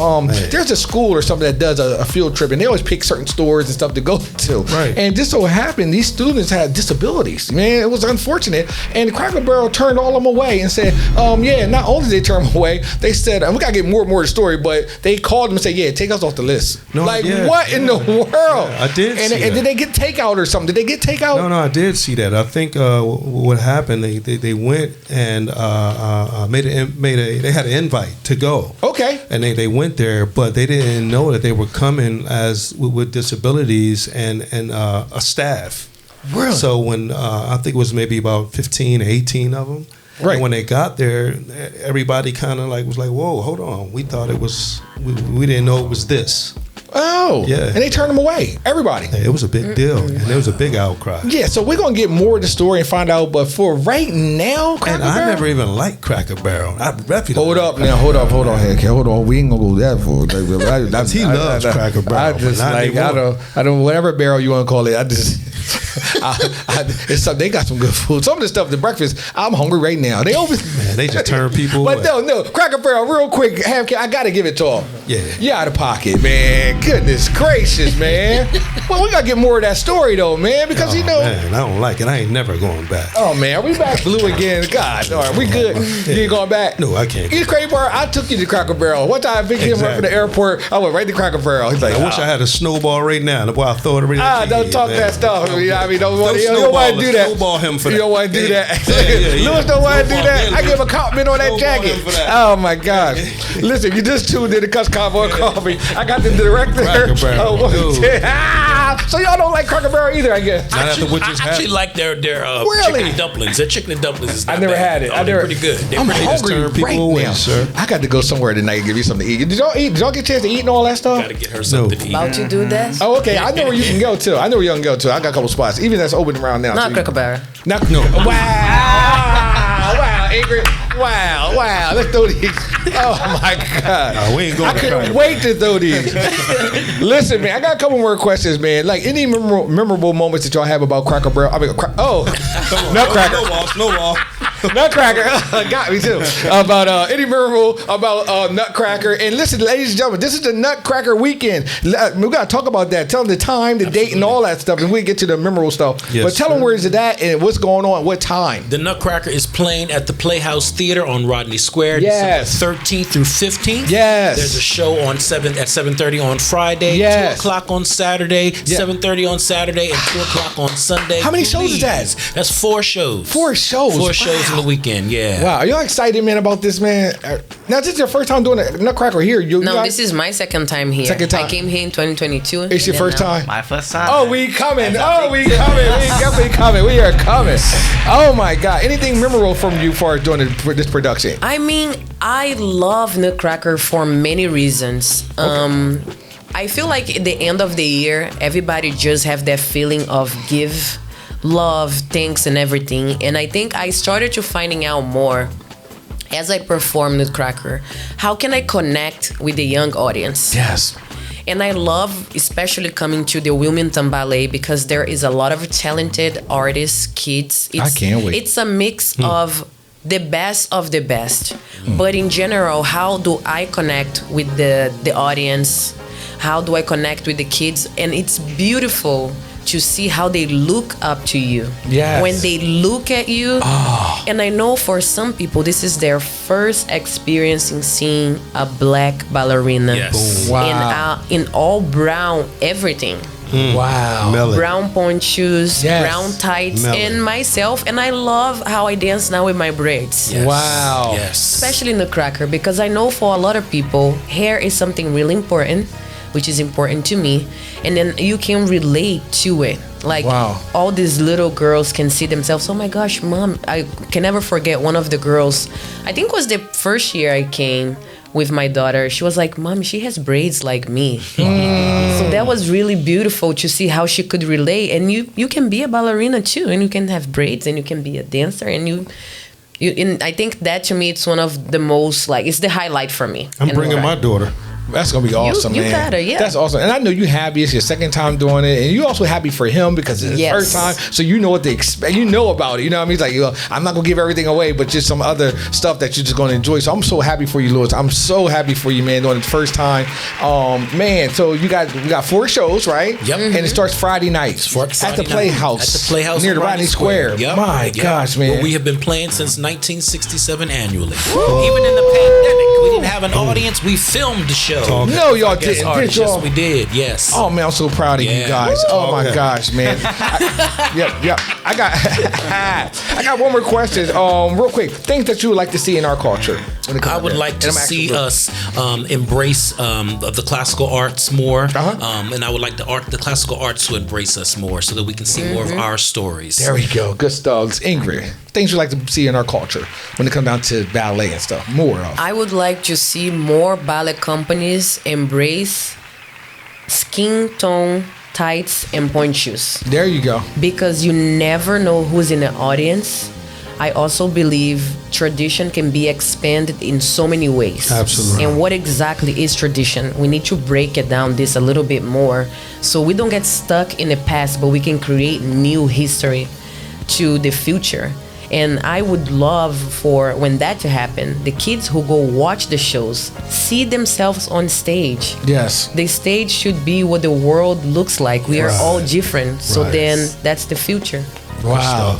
[SPEAKER 1] there's a school or something that does a field trip, and they always pick certain stores and stuff to go to. Right. And just so happened, these students had disabilities, man. It was unfortunate. And Cracker Barrel turned all of them away and said, not only did they turn them away, they said, and we gotta get more of the story, but they called them and said, take us off the list. What in the world? Yeah,
[SPEAKER 2] I did see that.
[SPEAKER 1] And did they get takeout or something? Did they get takeout?
[SPEAKER 2] No, I did see that. I think what happened, they went and they had an invite to go.
[SPEAKER 1] Okay.
[SPEAKER 2] And they went there, but they didn't know that they were coming as with disabilities and a staff.
[SPEAKER 1] Really?
[SPEAKER 2] So when I think it was maybe about 15, 18 of them. Right. And when they got there, everybody kind of was like, whoa, hold on. We thought it was, we didn't know it was this.
[SPEAKER 1] Oh.
[SPEAKER 2] Yeah.
[SPEAKER 1] And they turned them away. Everybody.
[SPEAKER 2] It was a big deal. And there was a big outcry.
[SPEAKER 1] Yeah, so we're going to get more of the story and find out. But for right now, Cracker Barrel?
[SPEAKER 2] I never even liked Cracker Barrel.
[SPEAKER 1] Hold on. Hold on. We ain't going to go that far.
[SPEAKER 2] He loves Cracker Barrel.
[SPEAKER 1] I just I don't, whatever barrel you want to call it, I just... they got some good food. Some of the stuff, the breakfast, I'm hungry right now. They
[SPEAKER 2] just turn people away.
[SPEAKER 1] But no, Cracker Barrel, real quick, I gotta give it to them.
[SPEAKER 2] Yeah.
[SPEAKER 1] You're out of pocket, man. Goodness gracious, man. Well, we gotta get more of that story though, man, because
[SPEAKER 2] man, I don't like it. I ain't never going back.
[SPEAKER 1] Oh man, are we back blue again? God, all right, we good. You ain't going back?
[SPEAKER 2] No, I can't.
[SPEAKER 1] You crazy bar? I took you to Cracker Barrel. One time I picked him up from the airport. I went right to Cracker Barrel. He's like,
[SPEAKER 2] I wish I had a snowball right now. The boy I throw it right.
[SPEAKER 1] Don't talk that stuff. You know what I mean? You don't want to do that.
[SPEAKER 2] Snowball him for that.
[SPEAKER 1] You don't want to do that. Lewis don't want to do that. I give a compliment on that jacket. Oh my gosh. Listen, you just tuned in to Cuts Convo Coffee. I got the director.
[SPEAKER 2] Cracker Barrel.
[SPEAKER 1] So y'all don't like Cracker Barrel either, I guess.
[SPEAKER 2] Not after what just
[SPEAKER 6] I actually
[SPEAKER 2] happened.
[SPEAKER 6] like their
[SPEAKER 1] Really?
[SPEAKER 6] chicken and dumplings. Their chicken and dumplings is not
[SPEAKER 1] I never
[SPEAKER 6] bad.
[SPEAKER 1] had it.
[SPEAKER 6] Oh,
[SPEAKER 1] I
[SPEAKER 6] they're
[SPEAKER 1] never.
[SPEAKER 6] pretty good. They're
[SPEAKER 1] I'm
[SPEAKER 6] pretty
[SPEAKER 1] hungry
[SPEAKER 2] turn people
[SPEAKER 1] right
[SPEAKER 2] away,
[SPEAKER 1] now.
[SPEAKER 2] sir.
[SPEAKER 1] I got to go somewhere tonight and give you something to eat. Did y'all eat? Did y'all get a chance to eat and all that stuff?
[SPEAKER 6] Gotta get her something to eat.
[SPEAKER 7] About to do that?
[SPEAKER 1] Oh, okay. I know where you can go to. I know where you can go to. I got a couple spots, even that's open around now.
[SPEAKER 7] Not
[SPEAKER 1] so
[SPEAKER 7] Cracker Barrel.
[SPEAKER 1] Not no. Wow, wow, Ingrid. Wow. Let's throw these. Oh my God.
[SPEAKER 2] Nah, we ain't going
[SPEAKER 1] I
[SPEAKER 2] to
[SPEAKER 1] couldn't
[SPEAKER 2] Cracker
[SPEAKER 1] wait to throw these. Listen, man, I got a couple more questions, man. Like any memorable moments that y'all have about Cracker Barrel? I mean, Nutcracker.
[SPEAKER 2] No wall.
[SPEAKER 1] Nutcracker got me too. About any memorable about Nutcracker. And listen, ladies and gentlemen, this is the Nutcracker weekend. We gotta talk about that. Tell them the time, the date, and all that stuff, and we get to the memorable stuff.
[SPEAKER 2] Yes,
[SPEAKER 1] but tell them where is it at and what's going on, what time.
[SPEAKER 6] The Nutcracker is playing at the Playhouse Theater on Rodney Square,
[SPEAKER 1] Yes.
[SPEAKER 6] December 13th through 15th.
[SPEAKER 1] Yes.
[SPEAKER 6] There's a show at 7:30 on Friday,
[SPEAKER 1] Yes.
[SPEAKER 6] 2 o'clock on Saturday,
[SPEAKER 1] Yeah.
[SPEAKER 6] 7:30 on Saturday, and 2 o'clock on Sunday.
[SPEAKER 1] How many shows is that?
[SPEAKER 6] Please. That's 4 shows.
[SPEAKER 1] 4 shows.
[SPEAKER 6] Four shows
[SPEAKER 1] Wow.
[SPEAKER 6] in the weekend, yeah.
[SPEAKER 1] Wow, are y'all excited, man, about this, man? Now, this is your first time doing a Nutcracker here.
[SPEAKER 7] No, this is my second time here.
[SPEAKER 1] Second time.
[SPEAKER 7] I came here in 2022.
[SPEAKER 1] It's your
[SPEAKER 7] and
[SPEAKER 1] first
[SPEAKER 7] now-
[SPEAKER 1] time.
[SPEAKER 8] My first time.
[SPEAKER 1] Oh, we coming.
[SPEAKER 8] That's a
[SPEAKER 1] Oh, we
[SPEAKER 8] big
[SPEAKER 1] coming.
[SPEAKER 8] deal.
[SPEAKER 1] We definitely coming. We are coming. Oh my God. Anything memorable from you for doing this production?
[SPEAKER 7] I mean, I love Nutcracker for many reasons. I feel like at the end of the year, everybody just have that feeling of give, love, thanks, and everything. And I think I started to finding out more as I perform Nutcracker. How can I connect with the young audience?
[SPEAKER 1] Yes.
[SPEAKER 7] And I love especially coming to the Wilmington Ballet because there is a lot of talented artists, kids.
[SPEAKER 1] I can't wait.
[SPEAKER 7] It's a mix of the best. But in general, how do I connect with the audience? How do I connect with the kids? And it's beautiful to see how they look up to you.
[SPEAKER 1] Yes.
[SPEAKER 7] When they look at you. And I know for some people, this is their first experience in seeing a black ballerina.
[SPEAKER 6] Yes.
[SPEAKER 1] Wow.
[SPEAKER 7] In all brown, everything.
[SPEAKER 1] Wow.
[SPEAKER 2] Melon.
[SPEAKER 7] Brown point shoes,
[SPEAKER 1] Yes.
[SPEAKER 7] brown tights,
[SPEAKER 2] Melon.
[SPEAKER 7] and myself. And I love how I dance now with my braids.
[SPEAKER 6] Yes.
[SPEAKER 1] Wow.
[SPEAKER 6] Yes.
[SPEAKER 7] Especially in the Nutcracker, because I know for a lot of people, hair is something really important, which is important to me. And then you can relate to it. Like
[SPEAKER 1] Wow.
[SPEAKER 7] all these little girls can see themselves. Oh my gosh, mom, I can never forget one of the girls. I think it was the first year I came with my daughter. She was like, Mom, she has braids like me. So that was really beautiful to see how she could relate. And you can be a ballerina too, and you can have braids, and you can be a dancer, and and I think that to me, it's one of the most, like, it's the highlight for me.
[SPEAKER 2] I'm
[SPEAKER 7] in
[SPEAKER 2] bringing my
[SPEAKER 7] Nutcracker.
[SPEAKER 2] daughter.
[SPEAKER 1] That's gonna be awesome,
[SPEAKER 7] you
[SPEAKER 1] man.
[SPEAKER 7] gotta, yeah.
[SPEAKER 1] That's awesome, and I know you happy. It's your second time doing it, and you also happy for him because it's his
[SPEAKER 7] Yes.
[SPEAKER 1] first time. So you know what to expect. You know about it. You know what I mean? It's like, I'm not gonna give everything away, but just some other stuff that you're just gonna enjoy. So I'm so happy for you, Louis. I'm so happy for you, man, doing it the first time. Man, so we got 4 shows, right?
[SPEAKER 6] Yep.
[SPEAKER 1] And it starts Friday nights
[SPEAKER 6] For
[SPEAKER 1] at the
[SPEAKER 6] Friday night.
[SPEAKER 1] Playhouse.
[SPEAKER 6] At the Playhouse
[SPEAKER 1] near
[SPEAKER 6] on
[SPEAKER 1] the Rodney Square.
[SPEAKER 6] Yep.
[SPEAKER 1] My
[SPEAKER 6] Yep.
[SPEAKER 1] gosh, man.
[SPEAKER 6] Where we have been playing since 1967 annually. Even in the pandemic, we didn't have an audience. We filmed the show.
[SPEAKER 1] No, y'all
[SPEAKER 6] Guest
[SPEAKER 1] didn't.
[SPEAKER 6] artists,
[SPEAKER 1] Did y'all?
[SPEAKER 6] yes, we did. Yes.
[SPEAKER 1] Oh man, I'm so proud of you
[SPEAKER 6] Yeah.
[SPEAKER 1] guys. Oh my
[SPEAKER 2] Okay.
[SPEAKER 1] gosh, man. Yep. I got one more question. Real quick, things that you would like to see in our culture. when it comes
[SPEAKER 6] I
[SPEAKER 1] to
[SPEAKER 6] would
[SPEAKER 1] that.
[SPEAKER 6] like to
[SPEAKER 1] And I'm actually-
[SPEAKER 6] see us embrace the classical arts more,
[SPEAKER 1] Uh-huh.
[SPEAKER 6] and I would like the classical arts to embrace us more, so that we can see more of our stories.
[SPEAKER 1] There we go. Good stuff. Ingrid, things you like to see in our culture when it comes down to ballet and stuff. More of.
[SPEAKER 7] I would like to see more ballet companies embrace skin tone tights and point shoes,
[SPEAKER 1] There you go.
[SPEAKER 7] because you never know who's in the audience. I also believe tradition can be expanded in so many ways.
[SPEAKER 2] Absolutely.
[SPEAKER 7] And what exactly is tradition? We need to break it down this a little bit more so we don't get stuck in the past, but we can create new history to the future. And I would love for when that to happen, the kids who go watch the shows see themselves on stage.
[SPEAKER 1] Yes.
[SPEAKER 7] The stage should be what the world looks like. We are all different. So
[SPEAKER 2] Right.
[SPEAKER 7] then that's the future.
[SPEAKER 1] Wow.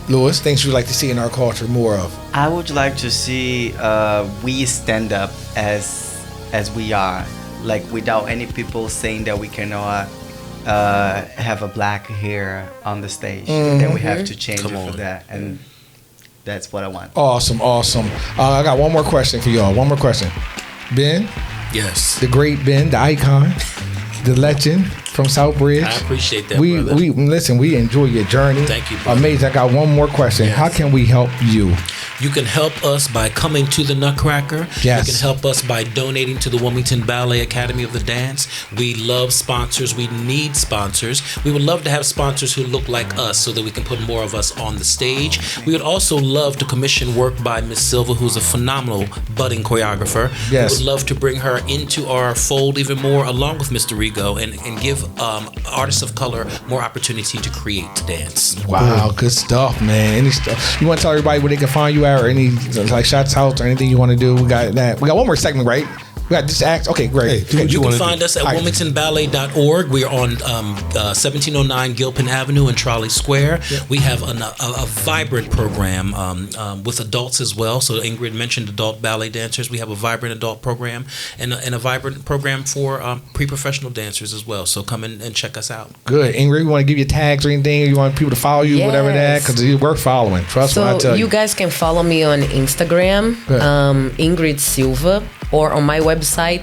[SPEAKER 1] Louis, things you'd like to see in our culture more of.
[SPEAKER 8] I would like to see we stand up as we are, like without any people saying that we cannot have a black hair on the stage. Then we have to change
[SPEAKER 6] Come
[SPEAKER 8] it for
[SPEAKER 6] on.
[SPEAKER 8] that, and that's what I want.
[SPEAKER 1] Awesome. I got one more question for y'all. One more question. Ben,
[SPEAKER 6] Yes.
[SPEAKER 1] the great Ben, the icon, the legend. from Southbridge.
[SPEAKER 6] I appreciate that,
[SPEAKER 1] we
[SPEAKER 6] brother.
[SPEAKER 1] listen. We enjoy your journey.
[SPEAKER 6] Thank you, brother.
[SPEAKER 1] Amazing. I got one more question.
[SPEAKER 6] Yes.
[SPEAKER 1] How can we help you?
[SPEAKER 6] You can help us by coming to the Nutcracker.
[SPEAKER 1] Yes.
[SPEAKER 6] You can help us by donating to the Wilmington Ballet Academy of the Dance. We love sponsors. We need sponsors. We would love to have sponsors who look like us so that we can put more of us on the stage. We would also love to commission work by Miss Silva, who's a phenomenal budding choreographer.
[SPEAKER 1] Yes.
[SPEAKER 6] We would love to bring her into our fold even more, along with Mr. Rigo, and give artists of color more opportunity to create, to dance.
[SPEAKER 1] Wow, good stuff, man. Any stuff you want to tell everybody where they can find you at, or any like shots out or anything you want to do? We got that. We got one more segment, right? We got this act. Okay, great.
[SPEAKER 2] Hey, do what
[SPEAKER 6] You can
[SPEAKER 2] wanna
[SPEAKER 6] find
[SPEAKER 2] do.
[SPEAKER 6] us at
[SPEAKER 1] All right.
[SPEAKER 6] wilmingtonballet.org. We're on 1709 Gilpin Avenue in Trolley Square. We have a vibrant program with adults as well. So Ingrid mentioned adult ballet dancers. We have a vibrant adult program and a vibrant program for pre-professional dancers as well. So come in and check us out.
[SPEAKER 1] Good. Ingrid, you want to give your tags or anything? You want people to follow you, whatever that?
[SPEAKER 7] Yes.
[SPEAKER 1] Because you're worth following. Trust me, I
[SPEAKER 7] So
[SPEAKER 1] tell
[SPEAKER 7] you
[SPEAKER 1] you.
[SPEAKER 7] guys can follow me on Instagram,
[SPEAKER 1] Good.
[SPEAKER 7] Ingrid Silva, or on my website,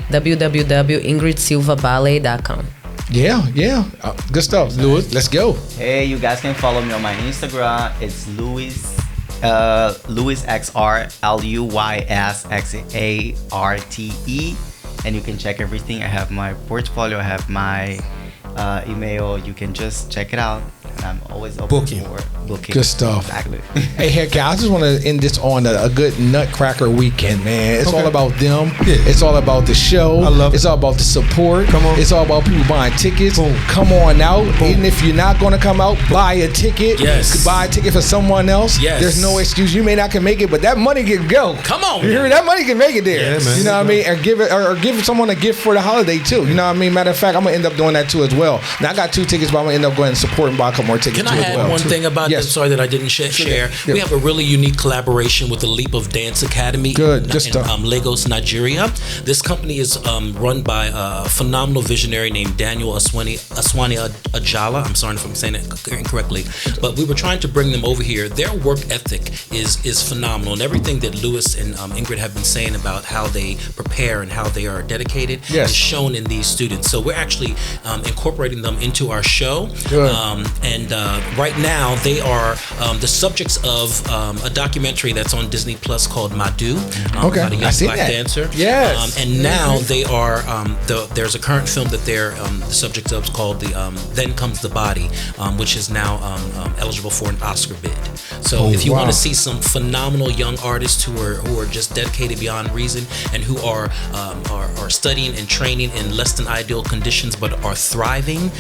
[SPEAKER 7] www.ingridsilvaballet.com.
[SPEAKER 1] Yeah. Good stuff, Louis. Let's go.
[SPEAKER 8] Hey, you guys can follow me on my Instagram. It's Louis XR LUYSXARTE, and you can check everything. I have my portfolio. I have my email. You can just check it out. And I'm always open
[SPEAKER 2] Booking.
[SPEAKER 8] for booking.
[SPEAKER 1] Good stuff.
[SPEAKER 8] Exactly.
[SPEAKER 1] Hey, heck, I just want to end this on a good Nutcracker weekend, man. It's
[SPEAKER 2] Okay.
[SPEAKER 1] all about them.
[SPEAKER 2] Yeah.
[SPEAKER 1] It's all about the show.
[SPEAKER 2] I love it.
[SPEAKER 1] It's all about the support.
[SPEAKER 2] Come on.
[SPEAKER 1] It's all about people buying tickets.
[SPEAKER 2] Boom.
[SPEAKER 1] Come on out.
[SPEAKER 2] Boom.
[SPEAKER 1] Even if you're not going to come out, buy a ticket.
[SPEAKER 6] Yes.
[SPEAKER 1] Buy a ticket for someone else.
[SPEAKER 6] Yes.
[SPEAKER 1] There's no excuse. You may not can make it, but that money can go.
[SPEAKER 6] Come on.
[SPEAKER 1] You hear me? That money can make it there.
[SPEAKER 2] Yeah, man.
[SPEAKER 1] You know what I mean? Or give someone a gift for the holiday too. You know what I mean? Matter of fact, I'm gonna end up doing that too as well. Now I got 2 tickets, but I'm gonna end up going and supporting buy a couple more tickets
[SPEAKER 6] Can I
[SPEAKER 1] too
[SPEAKER 6] add
[SPEAKER 1] as well.
[SPEAKER 6] one thing about
[SPEAKER 1] Yes.
[SPEAKER 6] this? Sorry that I didn't share.
[SPEAKER 1] Yeah.
[SPEAKER 6] We have a really unique collaboration with the Leap of Dance Academy
[SPEAKER 1] Good.
[SPEAKER 6] in,
[SPEAKER 1] Good stuff.
[SPEAKER 6] Lagos, Nigeria. This company is run by a phenomenal visionary named Daniel Aswani Ajala. I'm sorry if I'm saying it incorrectly, but we were trying to bring them over here. Their work ethic is phenomenal, and everything that Louis and Ingrid have been saying about how they prepare and how they are dedicated
[SPEAKER 1] Yes.
[SPEAKER 6] is shown in these students. So we're actually incorporating them into our show.
[SPEAKER 1] Good.
[SPEAKER 6] And right now they are the subjects of a documentary that's on Disney Plus called Madhu,
[SPEAKER 1] Okay,
[SPEAKER 6] about a
[SPEAKER 1] I
[SPEAKER 6] young
[SPEAKER 1] seen
[SPEAKER 6] black
[SPEAKER 1] that.
[SPEAKER 6] dancer.
[SPEAKER 1] Yes.
[SPEAKER 6] And now they are there's a current film that they're the subject of called the Then Comes the Body, which is now eligible for an Oscar bid. So if you
[SPEAKER 1] wow.
[SPEAKER 6] want to see some phenomenal young artists who are just dedicated beyond reason and who are studying and training in less than ideal conditions but are thriving,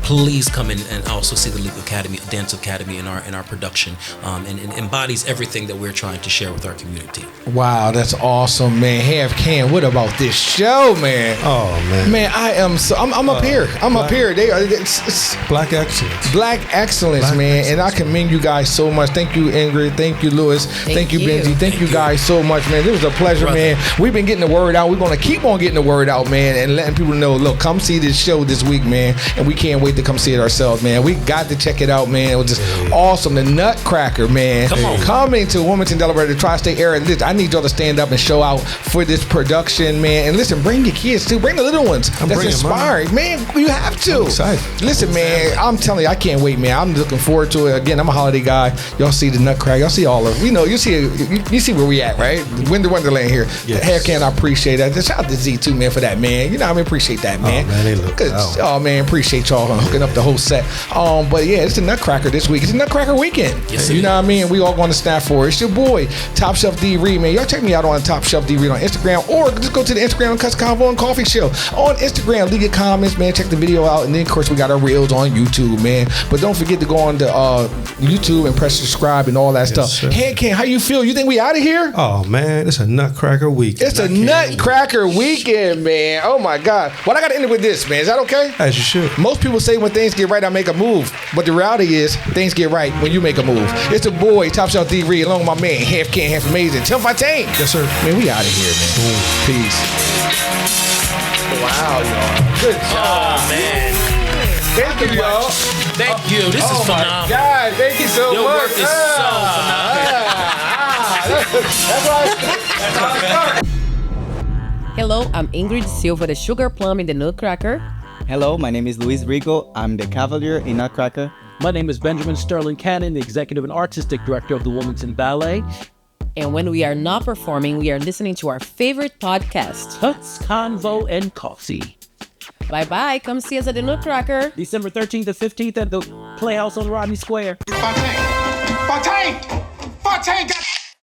[SPEAKER 6] please come in and also see the Leap Academy, Dance Academy in our production, and it embodies everything that we're trying to share with our community.
[SPEAKER 1] Wow, that's awesome, man. Half Can, what about this show, man?
[SPEAKER 2] Oh man.
[SPEAKER 1] Man, I am so. I'm up here. I'm up here. They are. It's
[SPEAKER 2] Black excellence.
[SPEAKER 1] black excellence,
[SPEAKER 2] Black
[SPEAKER 1] man.
[SPEAKER 2] excellence.
[SPEAKER 1] And I commend you guys so much. Thank you, Ingrid. Thank you, Louis. Thank you,
[SPEAKER 7] you.
[SPEAKER 1] Benji. Thank you guys so much, man. It was a pleasure,
[SPEAKER 6] Brother.
[SPEAKER 1] man. We've been getting the word out. We're gonna keep on getting the word out, man, and letting people know. Look, come see this show this week, man. And we can't wait to come see it ourselves, man. We got to check it out, man. It was just awesome. The Nutcracker, man.
[SPEAKER 6] Come on.
[SPEAKER 1] Coming to Wilmington, Delaware, the tri-state area. Listen, I need y'all to stand up and show out for this production, man. And listen, bring your kids too. Bring the little ones. That's
[SPEAKER 2] bringing
[SPEAKER 1] inspiring, man. You have to.
[SPEAKER 2] I'm excited.
[SPEAKER 1] Listen, man. I'm telling you, I can't wait, man. I'm looking forward to it. Again, I'm a holiday guy. Y'all see the Nutcracker. Y'all see all of. You see where we at, right? Winter Wonderland here.
[SPEAKER 2] Yes.
[SPEAKER 1] Hair Can, I appreciate that. Shout out to Z too, man, for that, man. You know, I appreciate that, man.
[SPEAKER 2] man, they look
[SPEAKER 1] Good.
[SPEAKER 2] out.
[SPEAKER 1] Oh man, appreciate y'all hooking up the whole set. But yeah, it's the Nutcracker this week. It's the Nutcracker weekend.
[SPEAKER 6] Yes,
[SPEAKER 1] you
[SPEAKER 6] it
[SPEAKER 1] know
[SPEAKER 6] is.
[SPEAKER 1] what I mean? We all going to snap for it. It's your boy, Top Shelf D Reed, man. Y'all check me out on Top Shelf D Reed on Instagram, or just go to the Instagram Cuts Convo and Coffee Show on Instagram. Leave your comments, man. Check the video out, and then of course we got our reels on YouTube, man. But don't forget to go on to YouTube and press subscribe and all that stuff.
[SPEAKER 2] sir.
[SPEAKER 1] Hand Can, how you feel? You think we out of here?
[SPEAKER 2] Oh man, it's a Nutcracker week.
[SPEAKER 1] It's a Nutcracker weekend, man. Oh my God. Well, I got to end it with this, man. Is that okay?
[SPEAKER 2] As you should.
[SPEAKER 1] Most people say when things get right, I make a move. But the reality is, things get right when you make a move. It's the boy, Top Shelf D Reed, along with my man, Half Can, Half Amazing, Tim Fontaine.
[SPEAKER 2] Yes, sir.
[SPEAKER 1] Man, we out of here, man. Peace. Wow, y'all. Good job.
[SPEAKER 6] Oh man,
[SPEAKER 1] Thank you, y'all.
[SPEAKER 6] thank you. This is
[SPEAKER 1] Oh my
[SPEAKER 6] phenomenal.
[SPEAKER 1] God, thank you so
[SPEAKER 6] Your
[SPEAKER 1] much.
[SPEAKER 6] work is so
[SPEAKER 1] That's right.
[SPEAKER 7] Hello, I'm Ingrid Silva, the Sugar Plum in the Nutcracker.
[SPEAKER 9] Hello, my name is Luis Rigo. I'm the Cavalier in Nutcracker.
[SPEAKER 10] My name is Benjamin Sterling Cannon, the Executive and Artistic Director of the Wilmington Ballet.
[SPEAKER 11] And when we are not performing, we are listening to our favorite podcast,
[SPEAKER 10] Cuts Convo and Coffee.
[SPEAKER 11] Bye-bye. Come see us at the Nutcracker.
[SPEAKER 10] December 13th to 15th at the Playhouse on Rodney Square.
[SPEAKER 12] Fontaine! Fontaine! Fontaine!